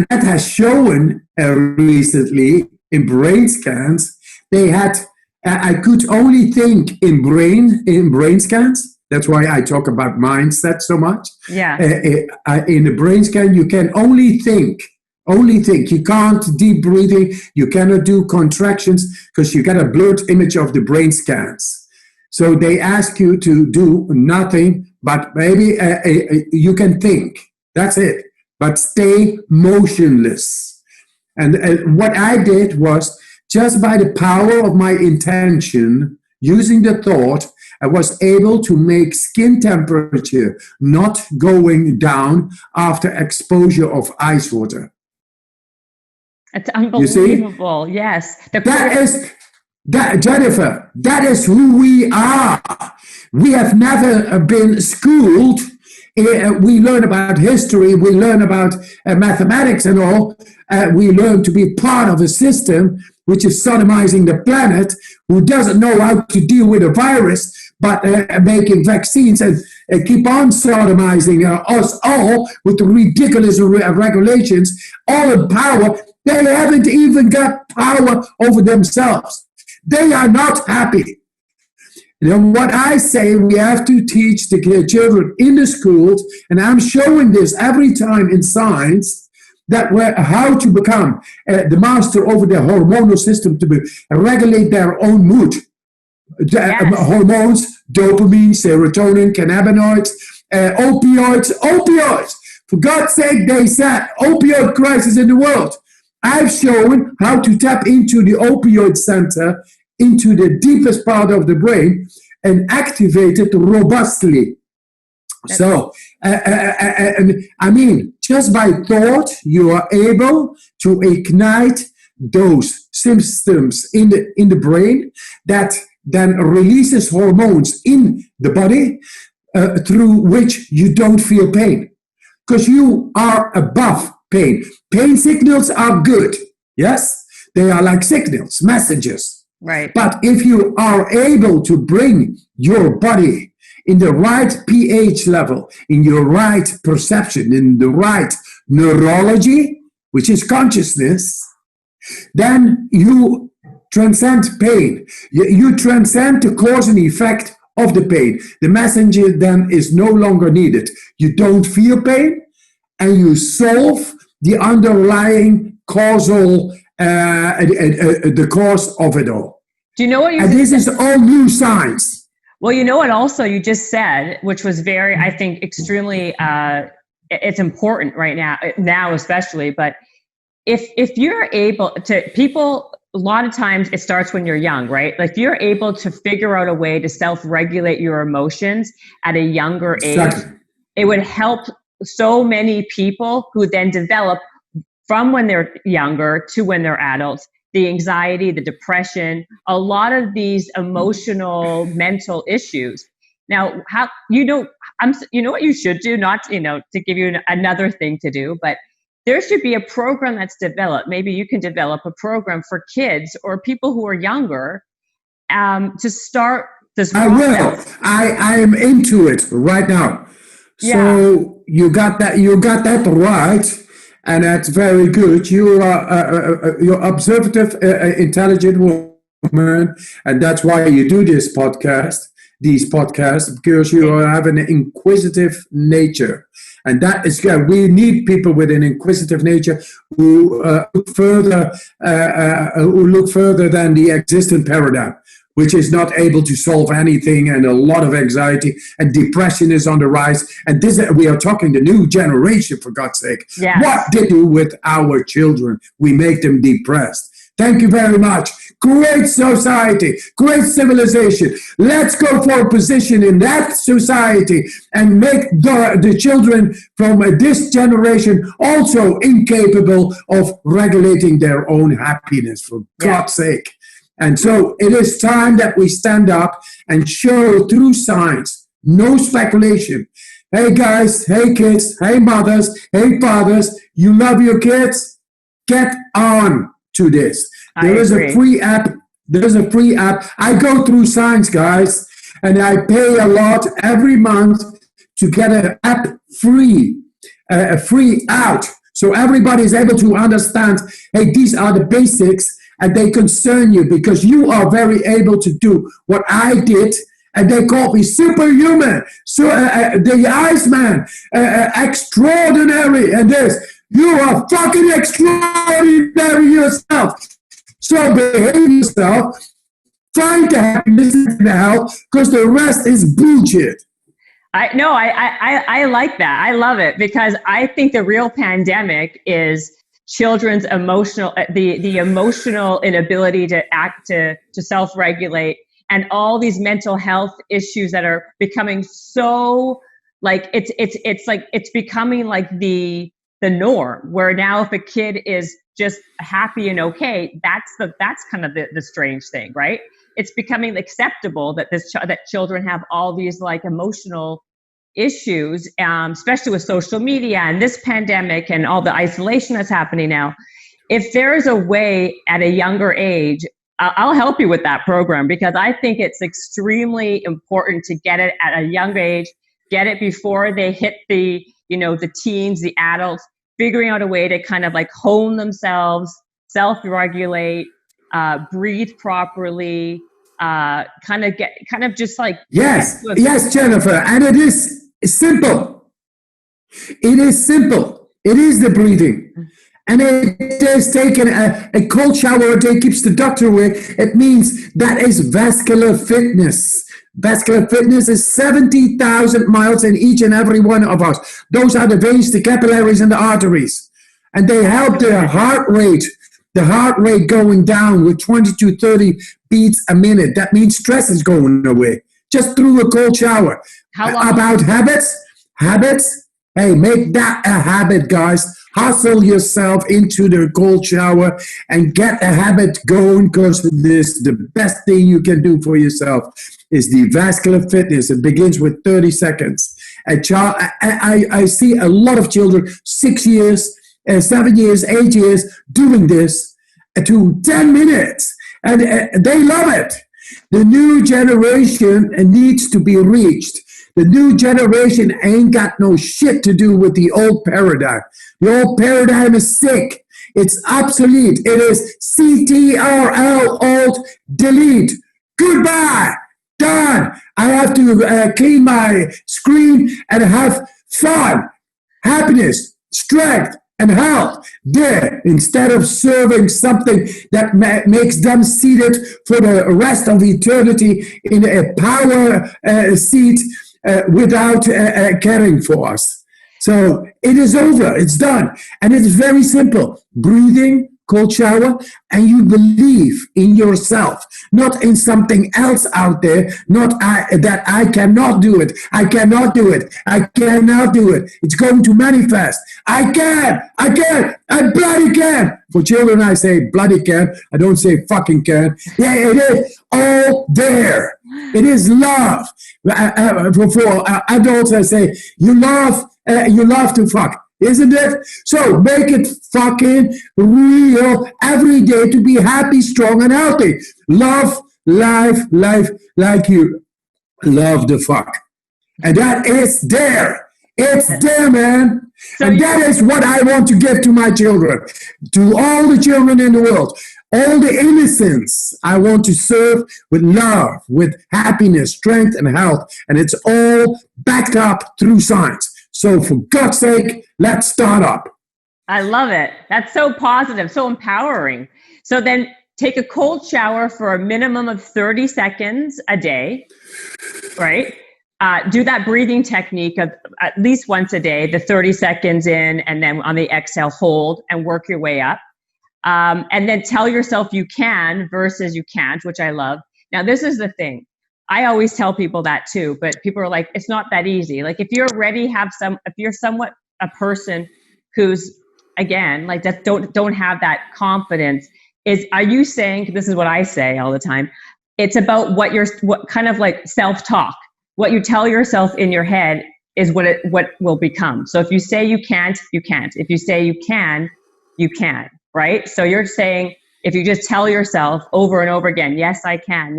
that has shown recently in brain scans, they had, I could only think in brain scans. That's why I talk about mindset so much. Yeah. In the brain scan, you can only think. You can't deep breathing. You cannot do contractions because you get a blurred image of the brain scans. So they ask you to do nothing, but maybe you can think. That's it. But stay motionless. And what I did was, just by the power of my intention, using the thought, I was able to make skin temperature not going down after exposure of ice water. It's unbelievable. Yes. Jennifer, that is who we are. We have never been schooled. We learn about history, we learn about mathematics and all. We learn to be part of a system which is sodomizing the planet, who doesn't know how to deal with a virus, but making vaccines and keep on sodomizing us all with the ridiculous regulations, all in power. They haven't even got power over themselves. They are not happy. You know, what I say, we have to teach the children in the schools, and I'm showing this every time in science, that how to become the master over their hormonal system, to regulate their own mood. Yes. Hormones, dopamine, serotonin, cannabinoids, opioids. For God's sake, they said opioid crisis in the world. I've shown how to tap into the opioid center, into the deepest part of the brain, and activate it robustly. So, I mean, just by thought, you are able to ignite those systems in the brain that then releases hormones in the body through which you don't feel pain. Because you are above pain. Pain signals are good. Yes? They are like signals, messages. Right. But if you are able to bring your body in the right pH level, in your right perception, in the right neurology, which is consciousness, then you transcend pain. You transcend the cause and effect of the pain. The messenger then is no longer needed. You don't feel pain, and you solve the underlying causal, the cause of it all. Do you know what you And this is all new science. Well, you know what also you just said, which was very, I think, extremely, it's important right now especially, but if you're able to, people, a lot of times it starts when you're young, right? Like, if you're able to figure out a way to self-regulate your emotions at a younger age, it would help so many people who then develop from when they're younger to when they're adults, the anxiety, the depression, a lot of these emotional, mental issues. Now, you know what you should do, not, to give you another thing to do, but there should be a program that's developed. Maybe you can develop a program for kids or people who are younger to start this process. I will. I am into it right now. Yeah. So you got that right. And that's very good. You are you're observative, intelligent woman, and that's why you do these podcasts, because you have an inquisitive nature, and that is good. We need people with an inquisitive nature who look further than the existing paradigm, which is not able to solve anything, and a lot of anxiety and depression is on the rise. And we are talking the new generation, for God's sake. Yes. What they do with our children, we make them depressed. Thank you very much. Great society, great civilization. Let's go for a position in that society and make the children from this generation also incapable of regulating their own happiness, for God's sake. And so it is time that we stand up and show through science, no speculation. Hey guys, hey kids, hey mothers, hey fathers, you love your kids? Get on to this. There is a free app. There's a free app. I go through science, guys, and I pay a lot every month to get an app free out. So everybody is able to understand, hey, these are the basics and they concern you because you are very able to do what I did. And they call me superhuman, so the Iceman, extraordinary, and this. You are fucking extraordinary yourself. So behave yourself, find the happiness in the hell, because the rest is bullshit. I like that. I love it because I think the real pandemic is children's emotional, the emotional inability to act, to self-regulate, and all these mental health issues that are becoming so like it's becoming like the norm, where now if a kid is just happy and okay, that's kind of the strange thing, right? It's becoming acceptable that that children have all these like emotional issues, especially with social media and this pandemic and all the isolation that's happening now. If there is a way at a younger age, I'll help you with that program, because I think it's extremely important to get it at a young age, get it before they hit the teens, the adults, figuring out a way to kind of like hone themselves, self-regulate, breathe properly, Yes, Jennifer, and it is simple. It is simple. It is the breathing. And it is taking a cold shower a day keeps the doctor away. It means that is vascular fitness. Vascular fitness is 70,000 miles in each and every one of us. Those are the veins, the capillaries, and the arteries. And they help the heart rate going down with 20 to 30 beats a minute. That means stress is going away just through a cold shower. How long? About habits? Hey, make that a habit, guys. Hustle yourself into the cold shower and get a habit going, because this the best thing you can do for yourself is the vascular fitness. It begins with 30 seconds. I see a lot of children, 6 years, 7 years, 8 years, doing this to 10 minutes, and they love it. The new generation needs to be reached. The new generation ain't got no shit to do with the old paradigm. The old paradigm is sick. It's obsolete. It is CTRL, Alt, delete. Goodbye. Done. I have to clean my screen and have fun, happiness, strength, and health there, instead of serving something that makes them seated for the rest of eternity in a power seat without caring for us. So it is over. It's done. And it's very simple. Breathing, cold shower, and you believe in yourself, not in something else out there, not that I cannot do it. I cannot do it. I cannot do it. It's going to manifest. I bloody can. For children, I say bloody can. I don't say fucking can. Yeah, it is all there. It is love. For adults, I say, you love to fuck, isn't it? So make it fucking real every day to be happy, strong, and healthy. Love life like you love the fuck. And that is there. It's there, man. So and that is what I want to give to my children, to all the children in the world. All the innocence I want to serve with love, with happiness, strength, and health. And it's all backed up through science. So for God's sake, let's start up. I love it. That's so positive, so empowering. So then take a cold shower for a minimum of 30 seconds a day, right? Do that breathing technique of at least once a day, the 30 seconds in, and then on the exhale, hold and work your way up. And then tell yourself you can versus you can't, which I love. Now, this is the thing. I always tell people that too, but people are like, it's not that easy. Like if you're if you're somewhat a person who's, again, like that don't have that confidence, are you saying, this is what I say all the time, it's about what kind of like self-talk, what you tell yourself in your head is what will become. So if you say you can't, you can't. If you say you can, right? So you're saying, if you just tell yourself over and over again, yes, I can,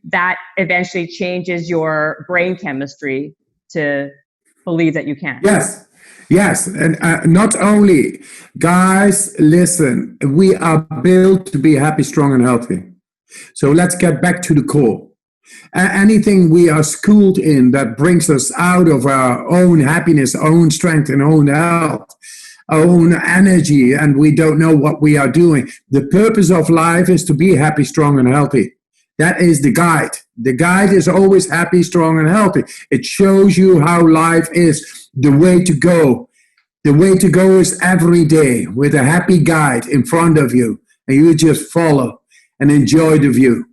that eventually changes your brain chemistry to believe that you can. Yes. And not only, guys, listen, we are built to be happy, strong, and healthy. So let's get back to the core. Anything we are schooled in that brings us out of our own happiness, own strength, and own health, own energy, and we don't know what we are doing. The purpose of life is to be happy, strong, and healthy. That is the guide. The guide is always happy, strong, and healthy. It shows you how life is, the way to go. The way to go is every day with a happy guide in front of you, and you just follow and enjoy the view.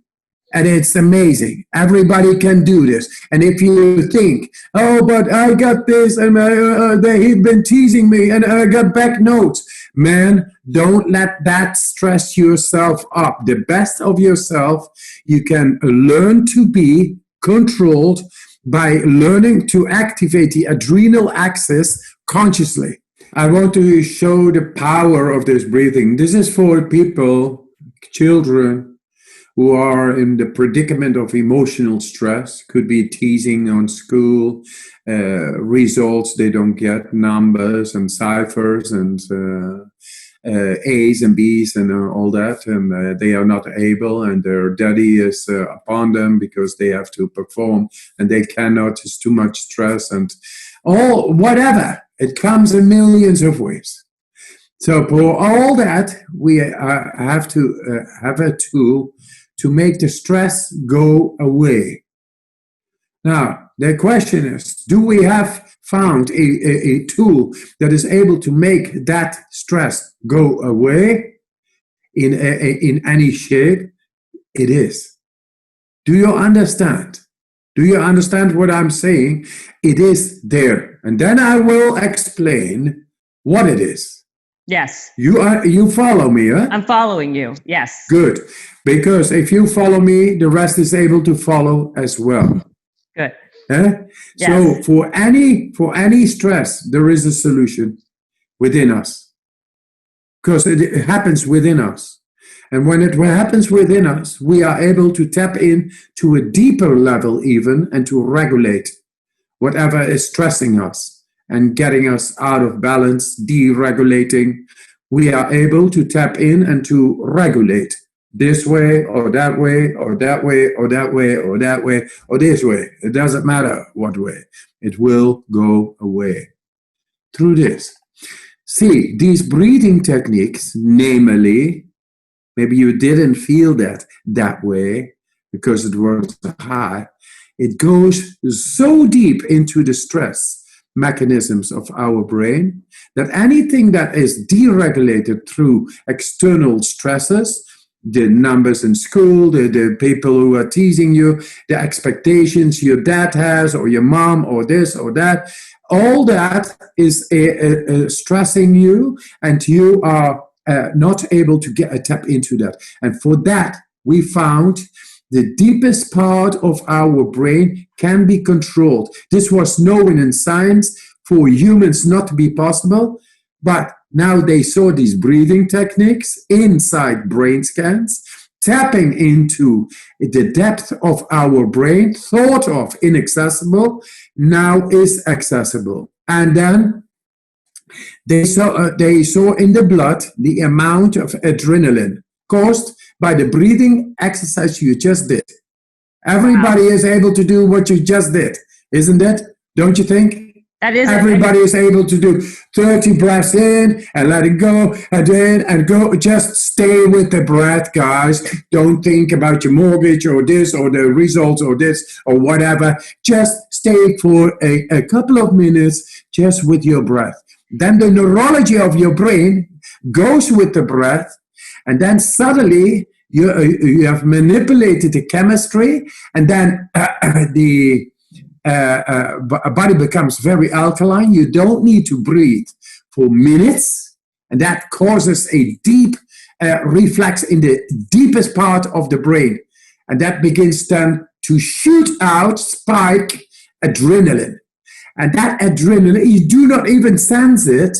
And it's amazing. Everybody can do this. And if you think, oh, but I got this, and they've been teasing me, and I got back notes. Man, don't let that stress yourself up. The best of yourself, you can learn to be controlled by learning to activate the adrenal axis consciously. I want to show the power of this breathing. This is for people, children, who are in the predicament of emotional stress, could be teasing on school, results they don't get, numbers and ciphers and A's and B's and all that, and they are not able, and their daddy is upon them because they have to perform and they cannot, it's too much stress and all, whatever. It comes in millions of ways. So for all that, we have to have a tool to make the stress go away. Now, the question is, do we have found a tool that is able to make that stress go away in any shape? It is. Do you understand? Do you understand what I'm saying? It is there. And then I will explain what it is. Yes. You follow me, huh? I'm following you. Yes. Good. Because if you follow me, the rest is able to follow as well. Good. Yes. So for any stress, there is a solution within us. Because it happens within us. And when it happens within us, we are able to tap in to a deeper level even and to regulate whatever is stressing us and getting us out of balance, deregulating. We are able to tap in and to regulate this way or that way or that way or that way or that way or this way. It doesn't matter what way. It will go away through this. See, these breathing techniques, namely, maybe you didn't feel that way because it was high. It goes so deep into the stress mechanisms of our brain that anything that is deregulated through external stresses, the numbers in school, the people who are teasing you, the expectations your dad has or your mom or this or that, all that is stressing you, and you are not able to tap into that. And for that, we found the deepest part of our brain can be controlled. This was known in science for humans not to be possible, but now they saw these breathing techniques inside brain scans, tapping into the depth of our brain, thought of inaccessible, now is accessible. And then they saw in the blood the amount of adrenaline caused by the breathing exercise you just did. Everybody is able to do what you just did, isn't it? Don't you think? That is. Everybody is able to do 30 breaths in and let it go, and in and go. Just stay with the breath, guys. Don't think about your mortgage or this or the results or this or whatever. Just stay for a couple of minutes just with your breath. Then the neurology of your brain goes with the breath, and then suddenly you have manipulated the chemistry, and then the body becomes very alkaline. You don't need to breathe for minutes, and that causes a deep reflex in the deepest part of the brain, and that begins then to shoot out, spike adrenaline. And that adrenaline, you do not even sense it,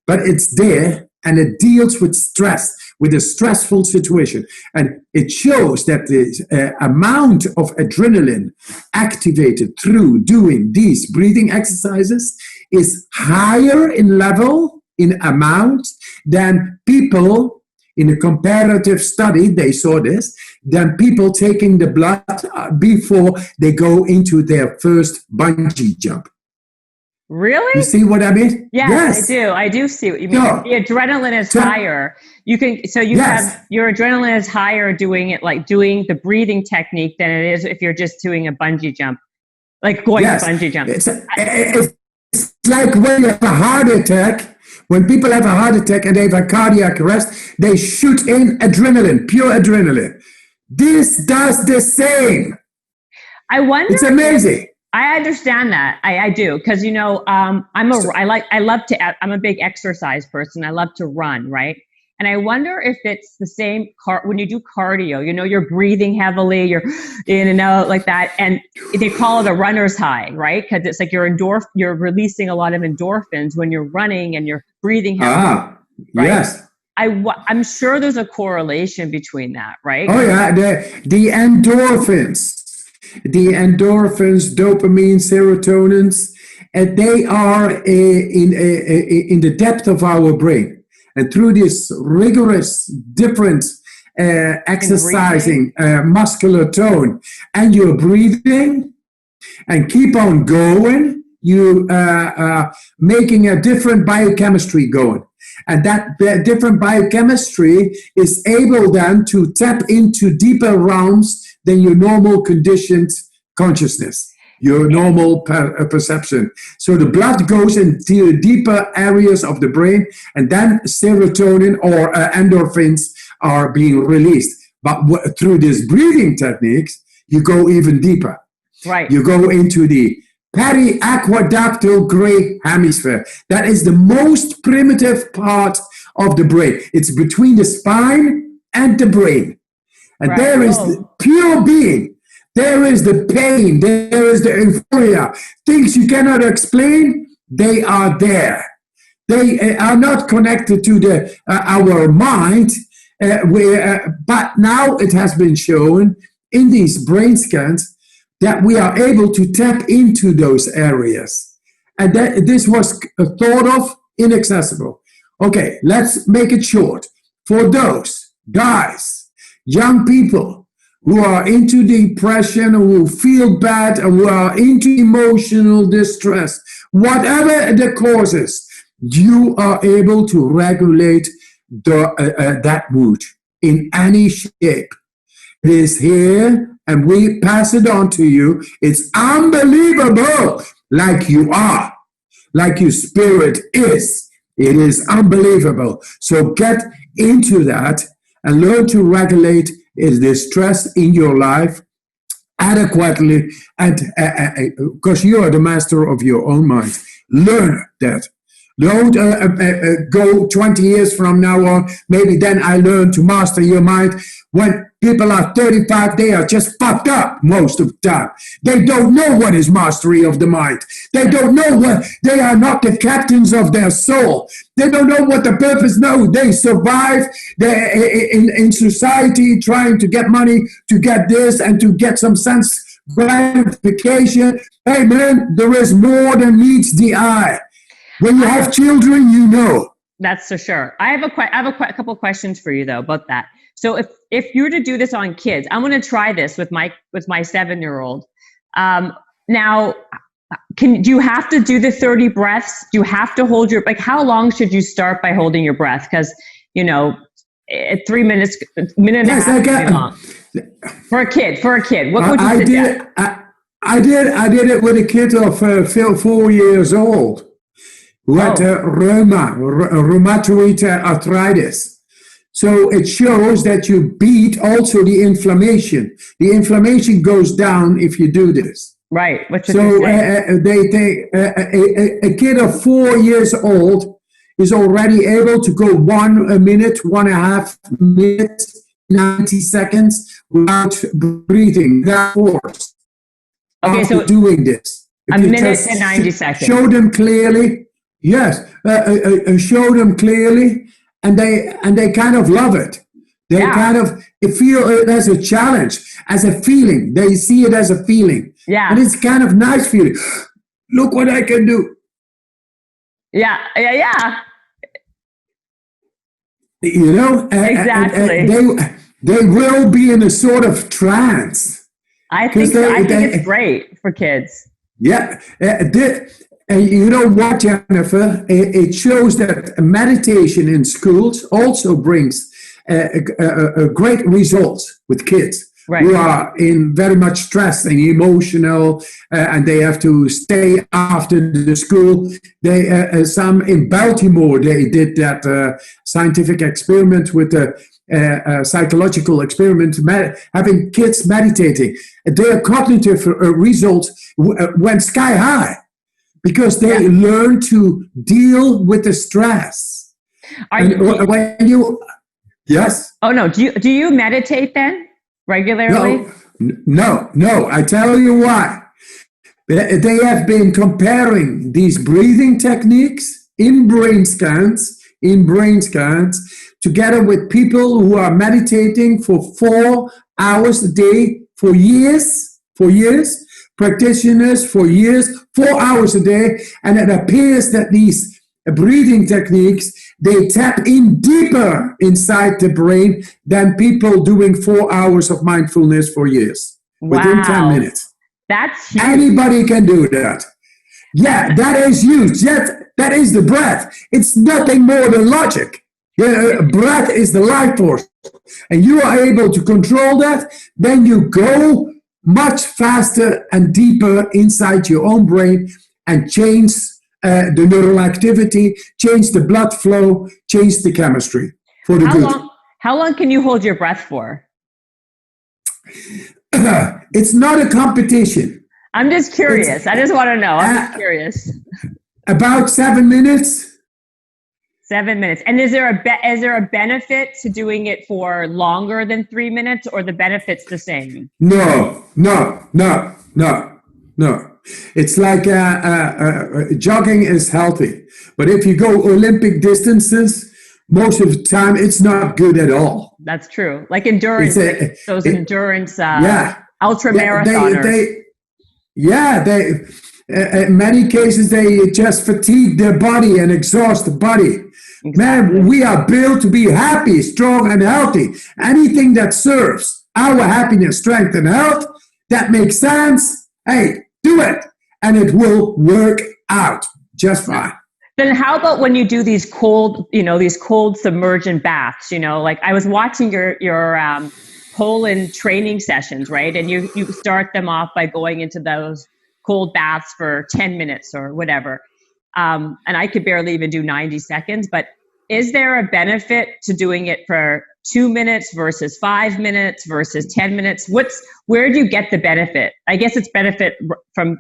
but it's there, and it deals with stress, with a stressful situation. And it shows that the amount of adrenaline activated through doing these breathing exercises is higher in level, in amount, than people, in a comparative study, they saw this, than people taking the blood before they go into their first bungee jump. Really? You see what I mean? Yes, I do see what you mean. The adrenaline is higher. You have your adrenaline is higher doing it, like doing the breathing technique, than it is if you're just doing a bungee jump, like going to bungee jump. It's like when you have a heart attack. When people have a heart attack and they have a cardiac arrest, they shoot in adrenaline, pure adrenaline. This does the same. I wonder. It's amazing. I understand that. I do, because I'm a big exercise person. I love to run, right? And I wonder if it's the same when you do cardio. You're breathing heavily, you're in and out like that, and they call it a runner's high, right? Because it's like you're releasing a lot of endorphins when you're running and you're breathing heavily. Right? Yes. I'm sure there's a correlation between that, right? Oh yeah, the endorphins. The endorphins, dopamine, serotonins, and they are in the depth of our brain. And through this rigorous, different exercising, muscular tone, and you're breathing, and keep on going, you making a different biochemistry going. And that different biochemistry is able then to tap into deeper realms than your normal conditioned consciousness, your normal perception. So the blood goes into the deeper areas of the brain, and then serotonin or endorphins are being released. But through these breathing techniques, you go even deeper. Right. You go into the periaqueductal gray hemisphere. That is the most primitive part of the brain. It's between the spine and the brain. And there is the pure being. There is the pain. There is the euphoria. Things you cannot explain, they are there. They are not connected to our mind. But now it has been shown in these brain scans that we are able to tap into those areas. And that this was thought of inaccessible. Okay, let's make it short. For those guys, young people who are into depression, who feel bad, and who are into emotional distress, whatever the causes, you are able to regulate that mood in any shape. It is here, and we pass it on to you. It's unbelievable, like you are, like your spirit is. It is unbelievable. So get into that and learn to regulate the stress in your life adequately, and because you are the master of your own mind. Learn that. Don't go 20 years from now on, maybe then I learn to master your mind. When people are 35, they are just fucked up most of the time. They don't know what is mastery of the mind. They don't know what, they are not the captains of their soul. They don't know what the purpose, no, they survive in society trying to get money, to get this and to get some sense gratification. Hey man, there is more than meets the eye. When you have children, you know. That's for sure. I have a couple of questions for you though about that. So if you were to do this on kids, I'm going to try this with my 7-year-old. Now, do you have to do the 30 breaths? Do you have to hold how long should you start by holding your breath? Because, 3 minutes, minute and a half is too long. For a kid, what would you suggest? I did it with a kid of 4 years old, who had rheumatoid arthritis. So it shows that you beat also the inflammation. The inflammation goes down if you do this. Right. So they take a kid of 4 years old is already able to go 1 minute, 1.5 minutes, 90 seconds without breathing, without force. Okay, so doing this. A minute and 90 seconds. Show them clearly. Yes, show them clearly, and they kind of love it. They kind of feel it as a challenge, as a feeling. They see it as a feeling. Yeah. And it's kind of nice feeling. Look what I can do. Yeah. You know, exactly. They will be in a sort of trance. I think it's great for kids. Yeah. And you know what, Jennifer? It shows that meditation in schools also brings great results with kids who are in very much stress and emotional, and they have to stay after the school. They some in Baltimore, they did that scientific experiment with the psychological experiment, having kids meditating. Their cognitive results went sky high because they learn to deal with the stress. Yes. Oh no! Do you meditate then regularly? No. I tell you why. They have been comparing these breathing techniques in brain scans together with people who are meditating for 4 hours a day for years, practitioners for years, 4 hours a day, and it appears that these breathing techniques, they tap in deeper inside the brain than people doing 4 hours of mindfulness for years. Within 10 minutes. That's huge. Anybody can do that. Yeah, that is huge. That is the breath. It's nothing more than logic. Breath is the life force. And you are able to control that, then you go much faster and deeper inside your own brain and change the neural activity, change the blood flow, change the chemistry for the good. How long can you hold your breath for? It's not a competition. I'm just curious. I just want to know. I'm just curious. About 7 minutes. 7 minutes. And is there a benefit to doing it for longer than 3 minutes, or the benefit's the same? No. It's like jogging is healthy, but if you go Olympic distances, most of the time it's not good at all. That's true. Like endurance, endurance ultra marathoners. In many cases they just fatigue their body and exhaust the body. Exactly. Man, we are built to be happy, strong, and healthy. Anything that serves our happiness, strength, and health, that makes sense. Hey, do it, and it will work out just fine. Then how about when you do these cold submergent baths? Like I was watching your Poland training sessions, right? And you start them off by going into those cold baths for 10 minutes or whatever. And I could barely even do 90 seconds, but is there a benefit to doing it for 2 minutes versus 5 minutes versus 10 minutes? Where do you get the benefit? I guess it's benefit from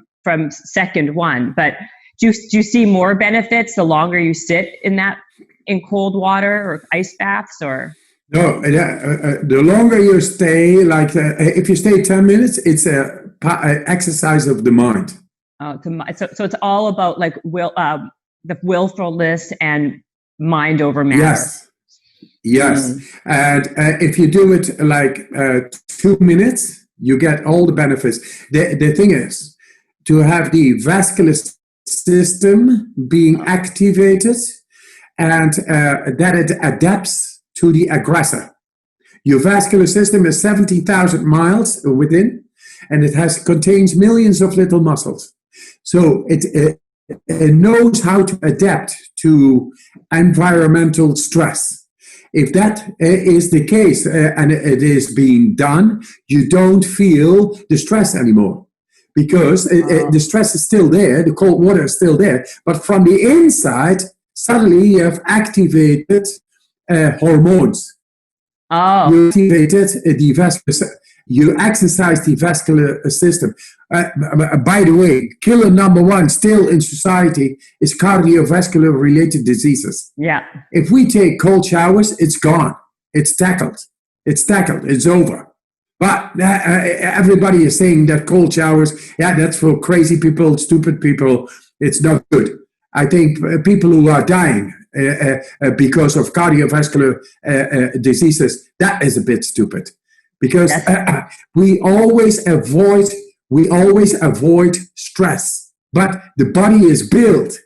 second one, but do you see more benefits the longer you sit in cold water or ice baths or? No, the longer you stay, like if you stay 10 minutes, it's an exercise of the mind. So it's all about like the willfulness and mind over matter. Yes. And if you do it like 2 minutes, you get all the benefits. The thing is to have the vascular system being activated and that it adapts to the aggressor. Your vascular system is 70,000 miles within, and it contains millions of little muscles. So it knows how to adapt to environmental stress. If that is the case and it is being done, you don't feel the stress anymore because the stress is still there, the cold water is still there, but from the inside, suddenly you have activated hormones. Oh. You activated the vascular. You exercise the vascular system. By the way, killer number one still in society is cardiovascular related diseases. Yeah. If we take cold showers, it's gone. It's tackled. It's over. But everybody is saying that cold showers, that's for crazy people, stupid people. It's not good. I think people who are dying because of cardiovascular diseases, that is a bit stupid. Because we always avoid stress, but the body is built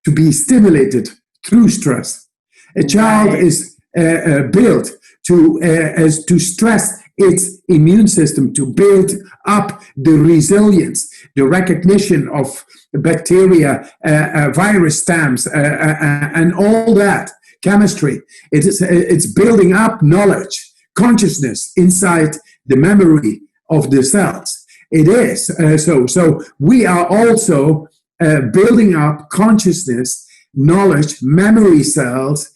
to be stimulated through stress. A child is built to stress its immune system, to build up the resilience, the recognition of bacteria, virus stamps, and all that chemistry. It's building up knowledge, consciousness inside the memory of the cells. It is. So we are also building up consciousness, knowledge, memory cells,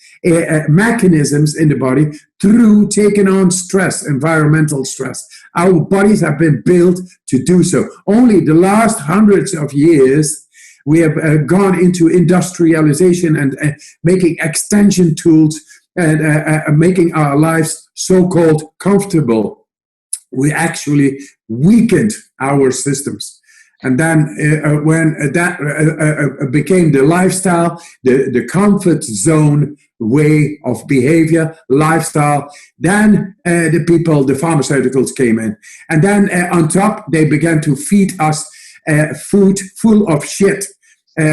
mechanisms in the body through taking on stress, environmental stress. Our bodies have been built to do so. Only the last hundreds of years, we have gone into industrialization and making extension tools and making our lives so-called comfortable. We actually weakened our systems. And then when that became the lifestyle, the comfort zone way of behavior, lifestyle, then the pharmaceuticals came in. And then on top, they began to feed us food full of shit.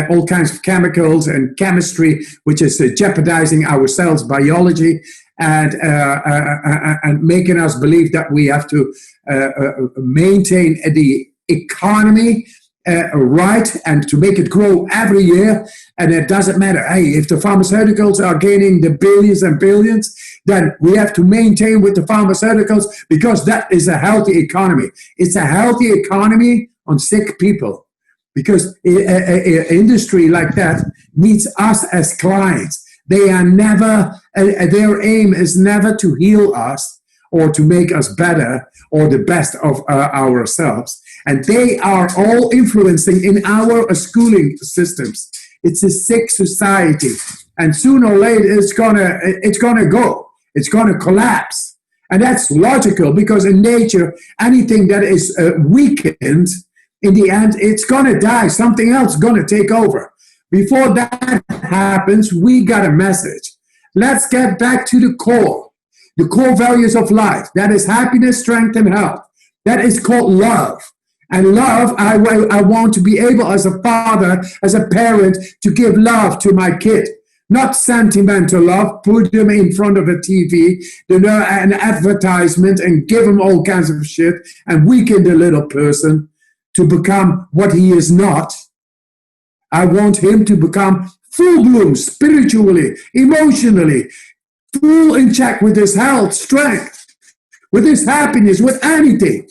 All kinds of chemicals and chemistry, which is jeopardizing our cells' biology and making us believe that we have to maintain the economy right and to make it grow every year. And it doesn't matter. Hey, if the pharmaceuticals are gaining the billions and billions, then we have to maintain with the pharmaceuticals because that is a healthy economy. It's a healthy economy on sick people. Because an industry like that needs us as clients. They are never, their aim is never to heal us or to make us better or the best of ourselves. And they are all influencing in our schooling systems. It's a sick society. And sooner or later, it's gonna go. It's gonna collapse. And that's logical because in nature, anything that is weakened, in the end, it's going to die. Something else is going to take over. Before that happens, we got a message. Let's get back to the core values of life. That is happiness, strength, and health. That is called love. And love, I want to be able as a father, as a parent, to give love to my kid. Not sentimental love, put them in front of a TV, an advertisement, and give them all kinds of shit, and weaken the little person to become what he is not. I want him to become full bloom spiritually, emotionally, full in check with his health, strength, with his happiness, with anything,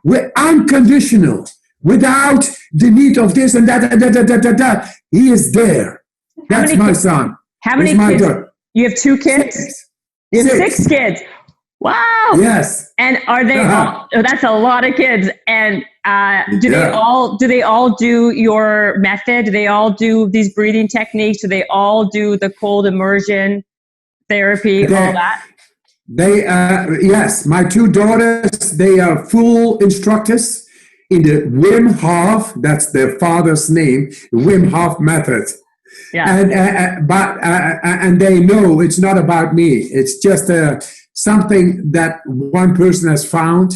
with unconditional, without the need of this and that. He is there. That's my son. How many kids? You have 2 kids? 6. You have 6 kids. Wow. Yes. And are they all, that's a lot of kids. And do they all do your method? Do they all do these breathing techniques? Do they all do the cold immersion therapy, all that? Yes, my 2 daughters, they are full instructors in the Wim Hof, that's their father's name, the Wim Hof method. Yeah. And they know it's not about me. It's just something that one person has found,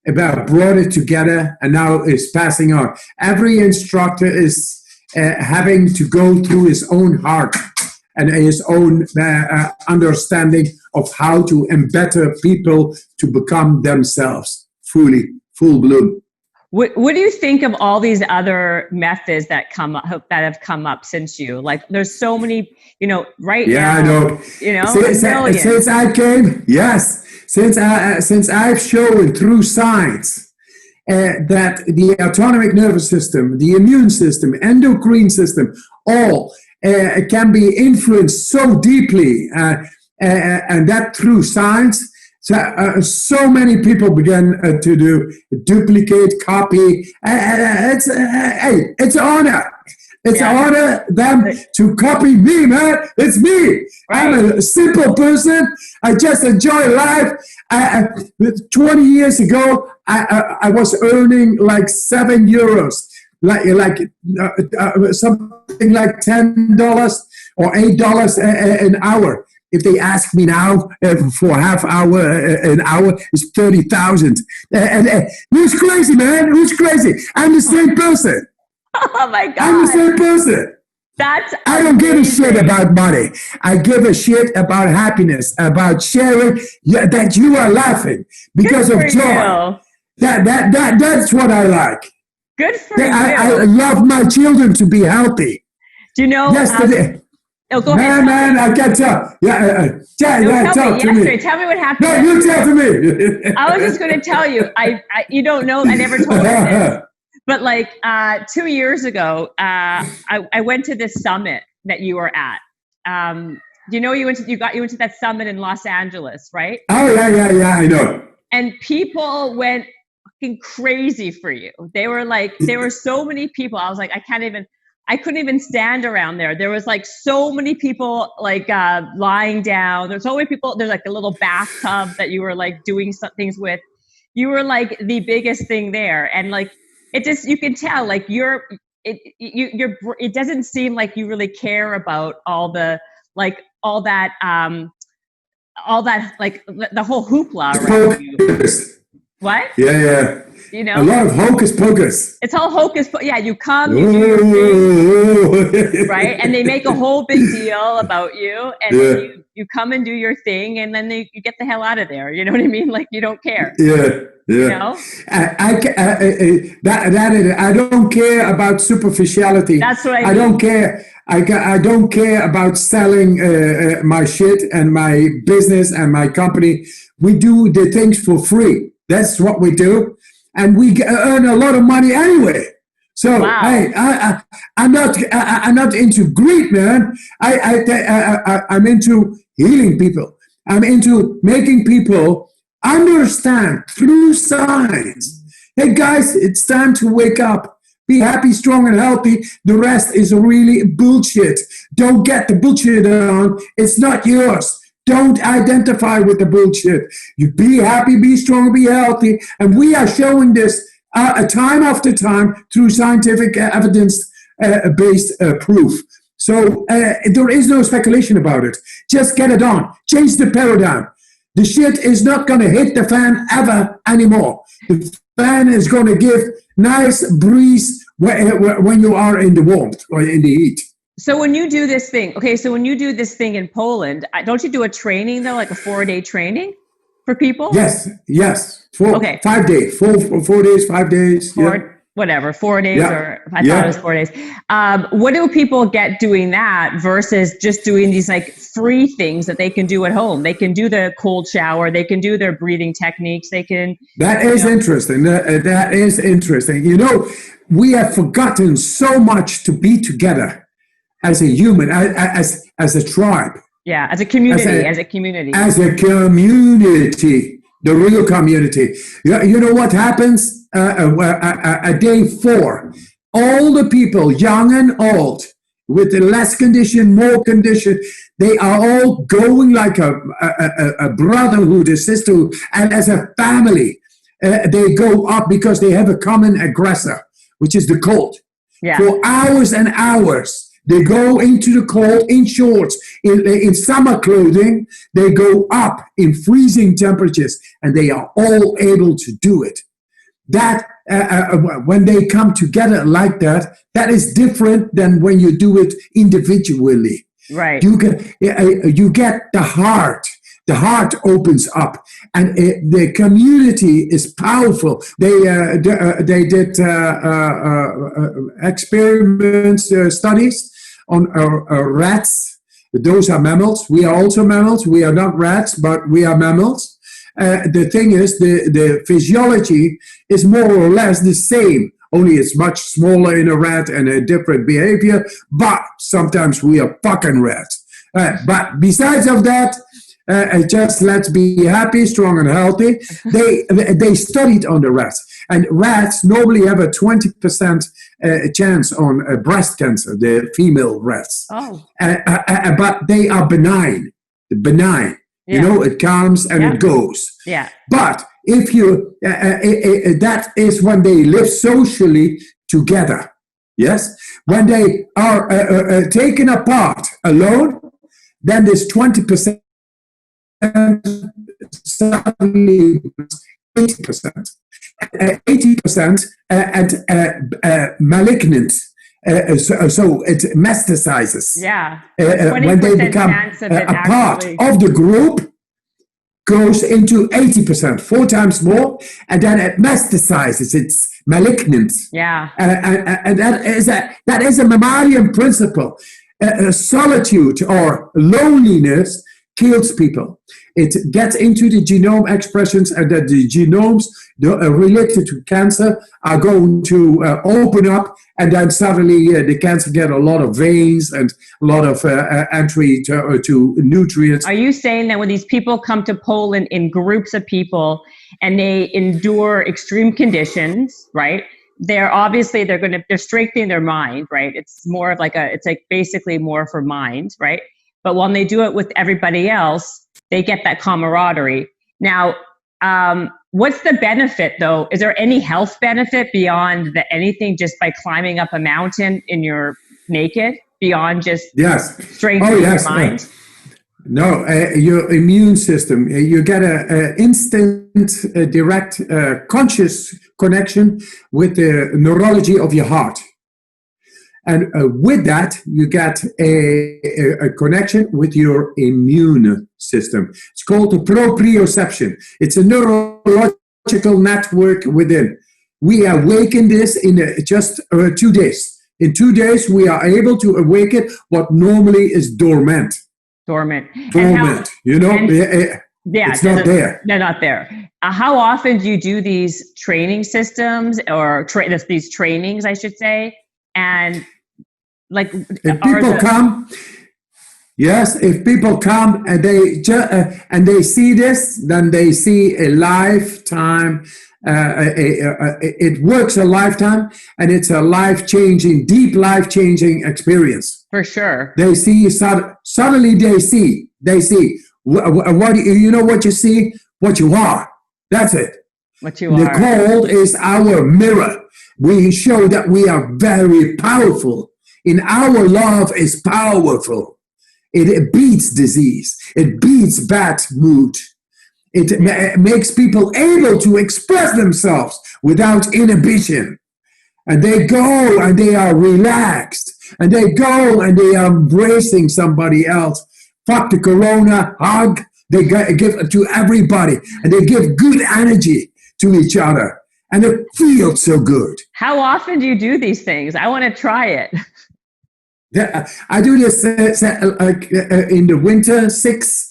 brought it together, and now is passing on. Every instructor is having to go through his own heart and his own understanding of how to embetter people to become themselves fully, full bloom. What do you think of all these other methods that have come up since you? Like, there's so many, right now. Yeah, I know. Since I came, yes. Since I've shown through science that the autonomic nervous system, the immune system, endocrine system, all can be influenced so deeply, and that through science. So many people began to do duplicate, copy. It's an honor. It's an honor them to copy me, man. It's me. Right. I'm a simple person. I just enjoy life. 20 years ago, I was earning like €7, like something like $10 or $8 an hour. If they ask me now for half hour, an hour is 30,000. Who's crazy, man? Who's crazy? I'm the same person. Oh my God! I'm the same person. I don't give a shit about money. I give a shit about happiness, about sharing that you are laughing because of joy. That's what I like. Good for you. I love my children to be healthy. Do you know? Yesterday. Oh, go ahead. Man, I can't tell. Talk to me. Tell me what happened. No, you tell to me. I was just going to tell you. You don't know. I never told you this. But like 2 years ago, I went to this summit that you were at. You know, you went to that summit in Los Angeles, right? Oh yeah, I know. And people went fucking crazy for you. There were so many people. I was like, I couldn't even stand around there. There was like so many people like lying down. There's so many people. There's like a little bathtub that you were like doing some things with. You were like the biggest thing there, and like it just, you can tell like it doesn't seem like you really care about all that like the whole hoopla around you. What? Yeah. You know, a lot of hocus pocus. It's all hocus pocus. Yeah, you come, you do your thing, right? And they make a whole big deal about you, and then you come and do your thing, and then you get the hell out of there. You know what I mean? Like you don't care. Yeah. You know? I don't care about superficiality. That's what I mean. I don't care. I don't care about selling my shit and my business and my company. We do the things for free. That's what we do. And we earn a lot of money anyway. So wow. Hey, I'm not into greed, man. I'm into healing people. I'm into making people understand through science. Hey guys, it's time to wake up. Be happy, strong, and healthy. The rest is really bullshit. Don't get the bullshit on. It's not yours. Don't identify with the bullshit. You be happy, be strong, be healthy. And we are showing this time after time through scientific evidence-based proof. So there is no speculation about it. Just get it on. Change the paradigm. The shit is not going to hit the fan ever anymore. The fan is going to give nice breeze when you are in the warmth or in the heat. So when you do this thing, in Poland, don't you do a training though, like a 4-day training for people? Yes. 5 days, 4 days, 5 days. 4 days, or I thought it was 4 days. What do people get doing that versus just doing these like free things that they can do at home? They can do the cold shower, they can do their breathing techniques, they can. That is interesting. That is interesting. You know, we have forgotten so much to be together. As a human, as a tribe. Yeah, as a community, As a community, the real community. You know what happens? At day 4, all the people, young and old, with less condition, more condition, they are all going like a brotherhood, a sisterhood, and as a family, they go up because they have a common aggressor, which is the cold. Yeah. For hours and hours. They go into the cold in shorts, in summer clothing. They go up in freezing temperatures, and they are all able to do it. That when they come together like that, that is different than when you do it individually. Right. You get the heart. The heart opens up, and the community is powerful. They did experiments, studies on rats. Those are mammals. We are also mammals. We are not rats, but we are mammals. the thing is, the physiology is more or less the same. Only it's much smaller in a rat and a different behavior. But sometimes we are fucking rats. But besides of that, just let's be happy, strong, and healthy. They studied on the rats, and rats normally have a 20% chance on breast cancer. The female rats, but they are benign. Benign, you know, it comes and it goes. Yeah. But if you, that is when they live socially together. Yes, when they are taken apart alone, then this 20%. Suddenly 80%, 80% and malignant. So it metastasizes. Yeah. When they become a part of the group, goes into 80%, 4 times more, and then it metastasizes. It's malignant. Yeah. And that is a mammalian principle. Solitude or loneliness kills people. It gets into the genome expressions, and that the genomes related to cancer are going to open up, and then suddenly the cancer get a lot of veins and a lot of entry to nutrients. Are you saying that when these people come to Poland in groups of people and they endure extreme conditions, right? They're strengthening their mind, right? It's more of it's basically more for mind, right? But when they do it with everybody else, they get that camaraderie. Now, what's the benefit, though? Is there any health benefit beyond anything just by climbing up a mountain and you're naked, beyond just strengthening your mind? No, your immune system, you get an instant, direct, conscious connection with the neurology of your heart. And with that, you get a connection with your immune system. It's called the proprioception. It's a neurological network within. We awaken this in just 2 days. In 2 days, we are able to awaken what normally is dormant. Dormant. You know? It's not there. They're not there. How often do you do these training systems or these trainings, I should say? And if people come and they see this, then they see a lifetime. It works a lifetime, and it's a deep life-changing experience. For sure. They see suddenly. They see. What you know? What you see? What you are. That's it. What you are. The cold is our mirror. We show that we are very powerful. In our love is powerful. It beats disease. It beats bad mood. It makes people able to express themselves without inhibition. And they go and they are relaxed. And they go and they are embracing somebody else. Fuck the corona, hug. They give it to everybody. And they give good energy to each other. And it feels so good. How often do you do these things? I want to try it. I do this in the winter, six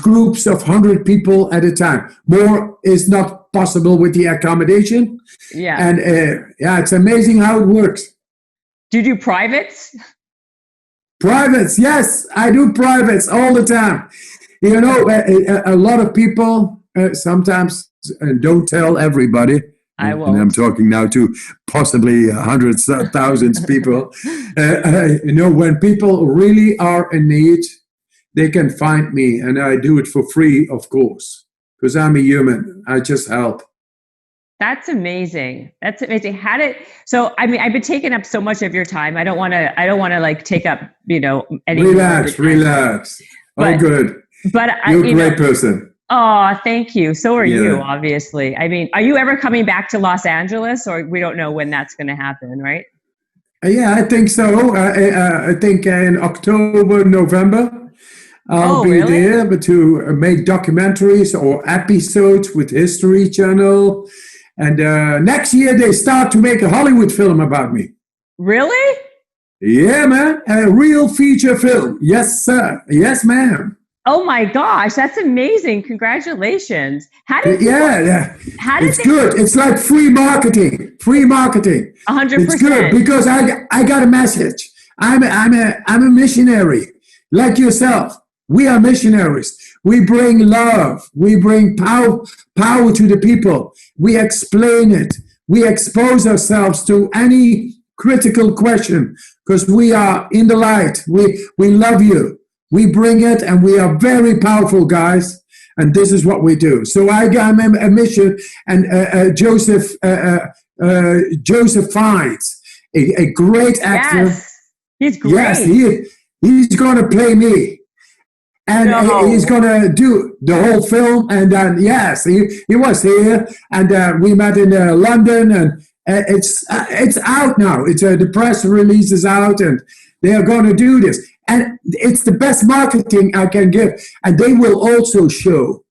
groups of 100 people at a time. More is not possible with the accommodation. Yeah. And it's amazing how it works. Do you do privates? Privates, yes. I do privates all the time. You know, a lot of people sometimes don't tell everybody. I won't. And I'm talking now to possibly hundreds of thousands of people. When people really are in need, they can find me, and I do it for free, of course, because I'm a human. I just help. That's amazing. That's amazing. I've been taking up so much of your time. I don't want to take up, any. Relax. All good. But you're a great person. Oh, thank you. So are you, obviously. I mean, are you ever coming back to Los Angeles, or we don't know when that's going to happen, right? Yeah, I think so. I think in October, November, I'll be there, but to make documentaries or episodes with History Channel. And next year, they start to make a Hollywood film about me. Really? Yeah, man. A real feature film. Yes, sir. Yes, ma'am. Oh my gosh, that's amazing. Congratulations. How did it's good. It's like free marketing. 100%. It's good because I got a message. I'm a missionary like yourself. We are missionaries. We bring love. We bring power to the people. We explain it. We expose ourselves to any critical question because we are in the light. We love you. We bring it, and we are very powerful, guys. And this is what we do. So I got a mission, and Joseph Fiennes, a great actor. Yes, he's great. Yes, he's going to play me. And he's going to do the whole film. And then, yes, he was here. And we met in London. And it's out now. The press release is out. And they are going to do this. And it's the best marketing I can give. And they will also show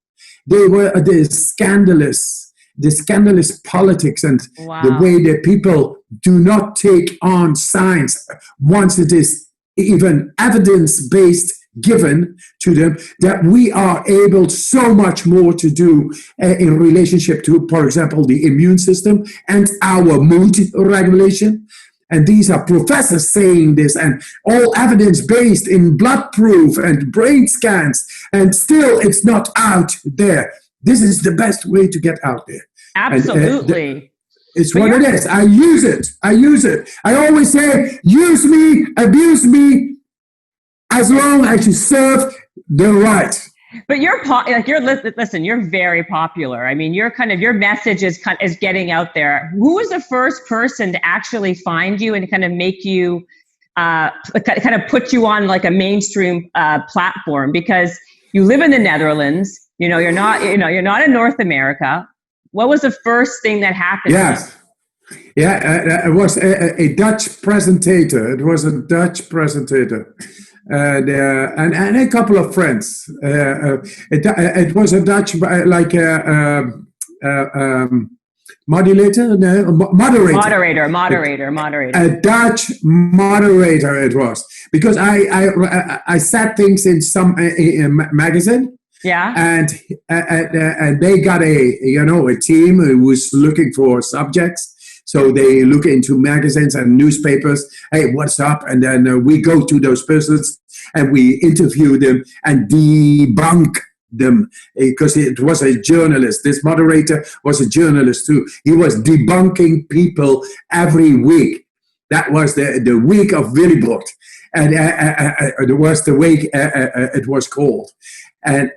the scandalous politics and the way that people do not take on science once it is even evidence-based given to them, that we are able so much more to do in relationship to, for example, the immune system and our mood regulation. And these are professors saying this, and all evidence-based in blood proof and brain scans, and still it's not out there. This is the best way to get out there. Absolutely. It's what it is. I use it. I always say, use me, abuse me, as long as you serve the right. But listen, you're very popular. I mean, your message is getting out there. Who was the first person to actually find you and kind of make you, kind of put you on like a mainstream platform? Because you live in the Netherlands. You're not in North America. What was the first thing that happened? Yes. It was a Dutch presentator. It was a Dutch presentator. And a couple of friends. It was a Dutch, like moderator. A Dutch moderator it was, because I said things in some magazine. Yeah. And they got a team who was looking for subjects. So they look into magazines and newspapers. Hey, what's up? And then we go to those persons and we interview them and debunk them, because it was a journalist. This moderator was a journalist too. He was debunking people every week. That was the week of Willebroek. And it was the week it was called. And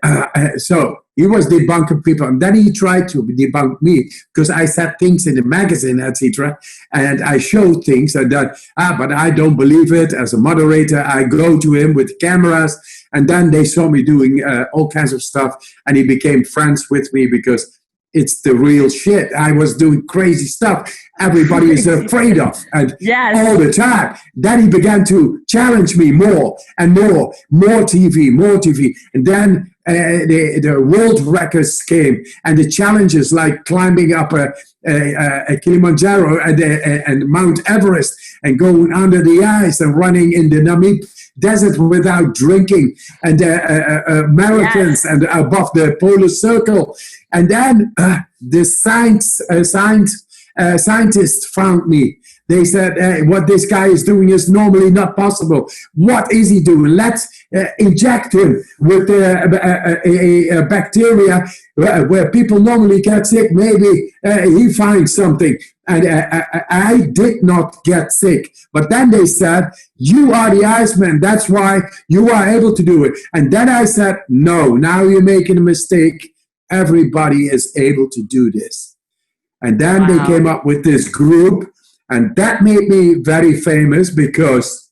so he was debunking people, and then he tried to debunk me because I said things in the magazine, etc. And I showed things, and that, but I don't believe it. As a moderator, I go to him with cameras, and then they saw me doing all kinds of stuff, and he became friends with me because it's the real shit. I was doing crazy stuff everybody is afraid of, and all the time. Then he began to challenge me more and more TV. And then the world records came, and the challenges like climbing up a Kilimanjaro and Mount Everest and going under the ice and running in the Namib desert without drinking, and marathons and above the polar circle. And then the scientists found me. They said, what this guy is doing is normally not possible. What is he doing? Let's inject him with a bacteria where people normally get sick. Maybe he finds something. And I did not get sick. But then they said, you are the Iceman. That's why you are able to do it. And then I said, no, now you're making a mistake. Everybody is able to do this. And then they came up with this group. And that made me very famous because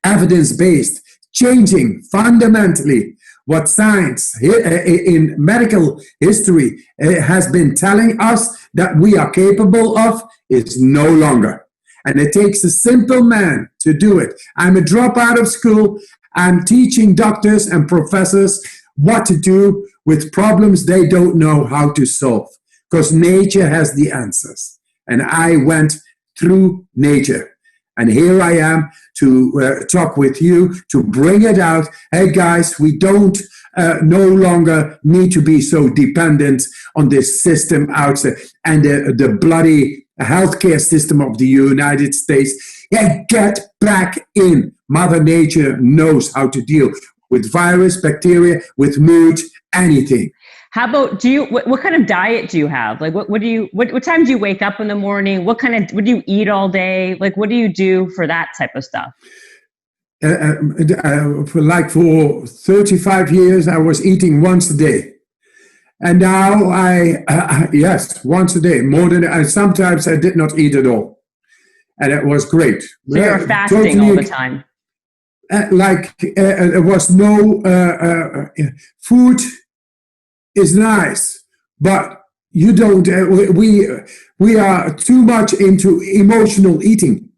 evidence-based, changing fundamentally what science in medical history has been telling us that we are capable of is no longer. And it takes a simple man to do it. I'm a dropout of school. I'm teaching doctors and professors what to do with problems they don't know how to solve, because nature has the answers. And I went through nature. And here I am to talk with you, to bring it out. Hey guys, we don't no longer need to be so dependent on this system out there and the bloody healthcare system of the United States. Yeah, get back in. Mother Nature knows how to deal with virus, bacteria, with mood, anything. How about, what kind of diet do you have? Like, what time do you wake up in the morning? What do you eat all day? Like, what do you do for that type of stuff? For 35 years, I was eating once a day. And now yes, once a day, more than, sometimes I did not eat at all. And it was great. So you're fasting all the time? There was no, food is nice, but you don't, we are too much into emotional eating.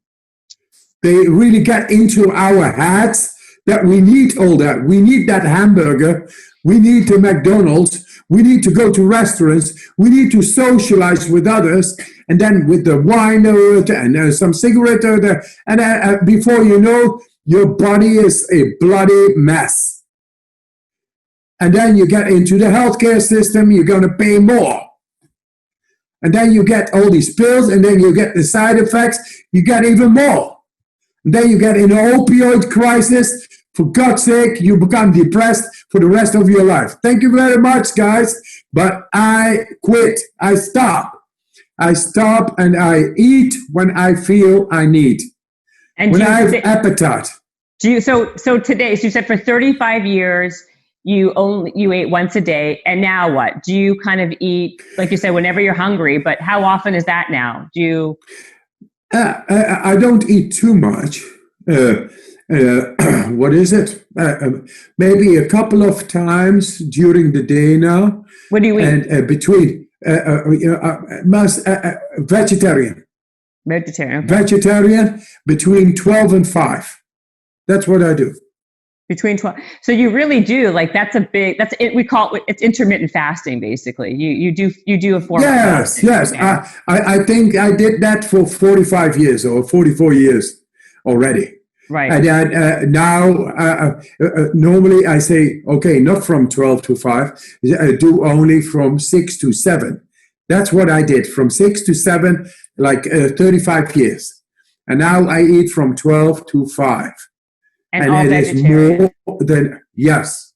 They really get into our heads that we need all that. We need that hamburger. We need the McDonald's. We need to go to restaurants. We need to socialize with others. And then with the wine and some cigarette and before you know, your body is a bloody mess. And then you get into the healthcare system, you're going to pay more. And then you get all these pills, and then you get the side effects, you get even more. And then you get in an opioid crisis. For God's sake, you become depressed for the rest of your life. Thank you very much, guys. But I quit. I stop. And I eat when I feel I need. And when I have appetite. So today, so you said for 35 years, you ate once a day, and now what? Do you kind of eat, like you said, whenever you're hungry, but how often is that now? Do you? I don't eat too much. What is it? Maybe a couple of times during the day now. What do you eat? And between vegetarian. Vegetarian between 12 and 5. That's what I do. Between 12. So you really do, like, we call it's intermittent fasting, basically. You do a form of fasting. Yes. Okay. I think I did that for 45 years or 44 years already. Right. And now, normally I say, okay, not from 12 to 5, I do only from 6 to 7. That's what I did, from 6 to 7, like 35 years. And now I eat from 12 to 5. And all it vegetarian. Is more than, yes.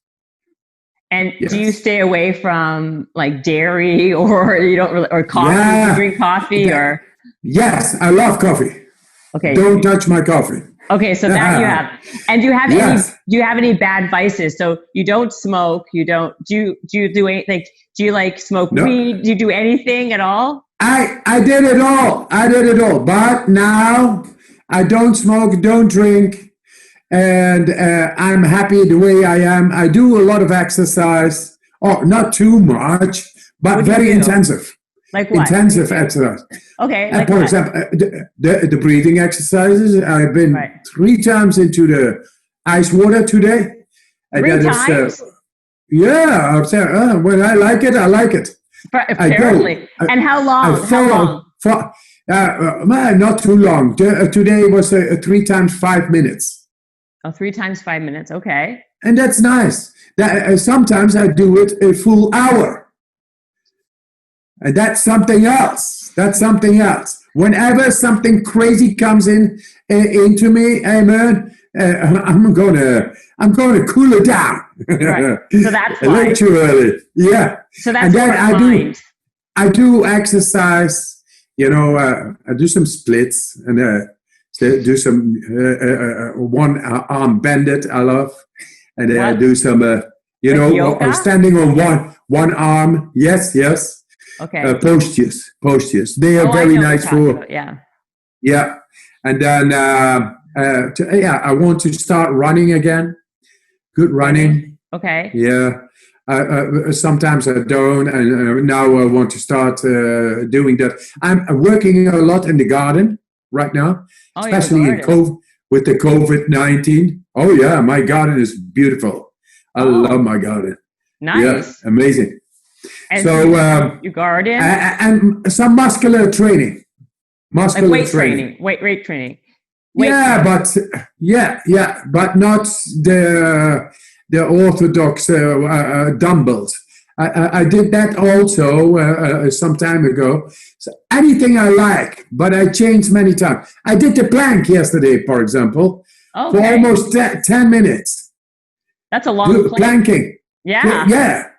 And yes. Do you stay away from like dairy or you don't really, or coffee? Yeah. Do you drink coffee or? Yes, I love coffee. Okay. Don't touch my coffee. Okay, so that you have. And do you have any bad vices? So you don't smoke, do you do anything? Do you like smoke weed? Do you do anything at all? I did it all. But now I don't smoke, don't drink. And I'm happy the way I am. I do a lot of exercise. Oh, not too much, but very intensive. Like what? Intensive exercise. Okay. Like for example, the breathing exercises. I've been 3 times into the ice water today. And 3 times? Yeah. When I like it, I like it. Apparently. And how long? Not too long. Today was 3 times 5 minutes. Oh, 3 times 5 minutes. Okay. And that's nice. Sometimes I do it a full hour. And that's something else. Whenever something crazy comes into me, hey man, I'm gonna cool it down. Right. So that's literally, yeah. So that's and then I do exercise. I do some splits and do some one arm bandit. I love, and then I do some yoga? Standing on one arm. Yes. Okay. Postures. They are very nice for. Yeah. And then I want to start running again. Good running. Okay. Yeah. Sometimes I don't, and now I want to start doing that. I'm working a lot in the garden right now, especially in COVID, with the COVID-19. Oh yeah, my garden is beautiful. I love my garden. Nice. Yeah, amazing. And so you garden and some muscular training. Like weight training. but not the orthodox dumbbells. I did that also some time ago. So anything I like, but I changed many times. I did the plank yesterday, for example, for almost 10 minutes. That's a long plank. Planking. Yeah. Yeah.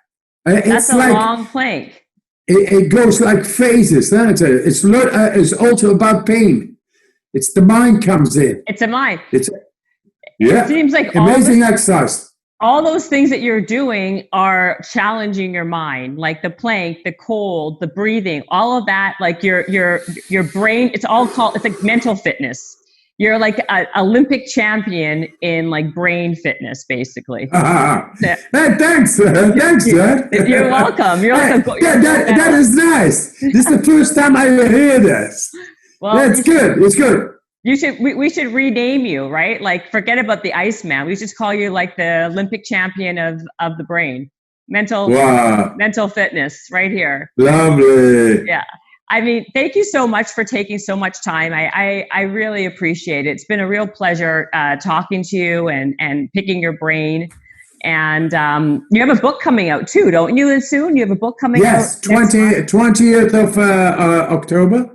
That's a long plank. It goes like phases. Huh? It's also about pain. It's the mind comes in. It's a mind. It seems like amazing exercise. All those things that you're doing are challenging your mind, like the plank, the cold, the breathing, all of that. Like your brain. It's like mental fitness. You're like an Olympic champion in like brain fitness, basically. Thanks, Dad. You're welcome. You're welcome. That is nice. This is the first time I hear this. Well, that's good. It's good. We should rename you, right? Like, forget about the Iceman. We should just call you like the Olympic champion of the brain, mental fitness, right here. Lovely. Yeah. I mean, thank you so much for taking so much time. I really appreciate it. It's been a real pleasure talking to you and picking your brain. And you have a book coming out too, don't you? Soon you have a book coming out. Yes, 20th of October.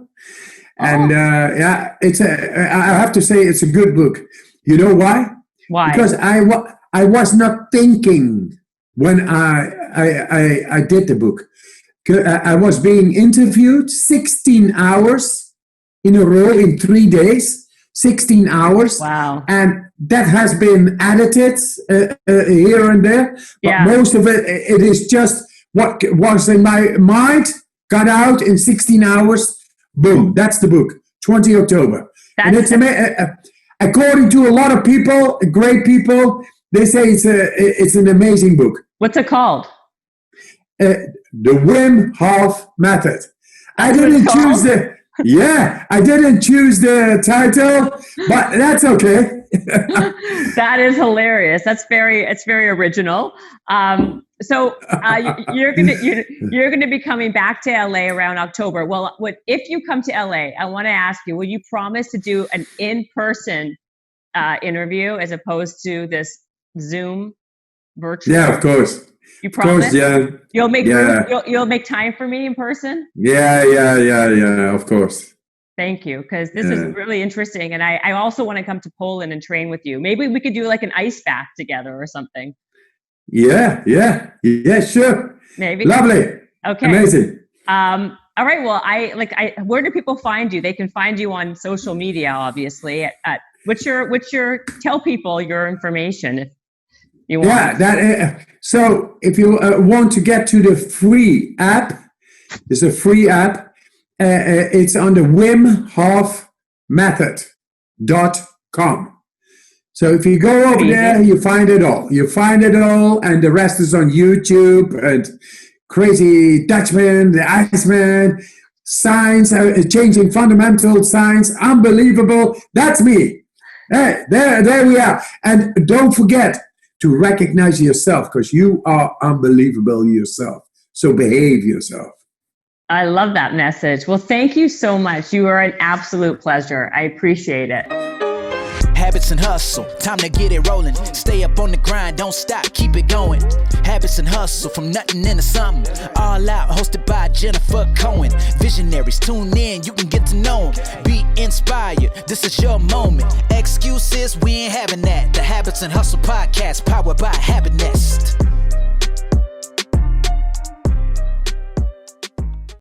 And I have to say it's a good book. You know why? Why? Because I was not thinking when I did the book. I was being interviewed 16 hours in a row in 3 days, 16 hours. Wow. And that has been edited here and there. But most of it is just what was in my mind, got out in 16 hours. Boom, that's the book, 20 October. And it's according to a lot of people, great people, they say it's an amazing book. What's it called? The Wim Hof Method. I didn't choose the title, but that's okay. That is hilarious. It's very original. So you're gonna be coming back to LA around October. Well, if you come to LA, I want to ask you: will you promise to do an in-person interview as opposed to this Zoom virtual? Yeah, of course. You promise? Of course, yeah. You'll make time for me in person? Yeah, of course. Thank you, because this is really interesting. And I also want to come to Poland and train with you. Maybe we could do like an ice bath together or something. Yeah, sure. Maybe. Lovely. Okay. Amazing. All right. Well, where do people find you? They can find you on social media, obviously. Tell people your information if you want. Yeah, so if you want to get to the free app, it's a free app. It's on the wimhofmethod.com. So if you go over there, you find it all. And the rest is on YouTube and Crazy Dutchman, the Iceman, science, changing fundamental science, unbelievable. That's me. Hey, there we are. And don't forget to recognize yourself because you are unbelievable yourself. So behave yourself. I love that message. Well, thank you so much. You are an absolute pleasure. I appreciate it. Habits and hustle, time to get it rolling. Stay up on the grind, don't stop, keep it going. Habits and hustle, from nothing into something. All out, hosted by Jennifer Cohen. Visionaries, tune in, you can get to know them. Be inspired, this is your moment. Excuses, we ain't having that. The Habits and Hustle podcast, powered by Habit Nest.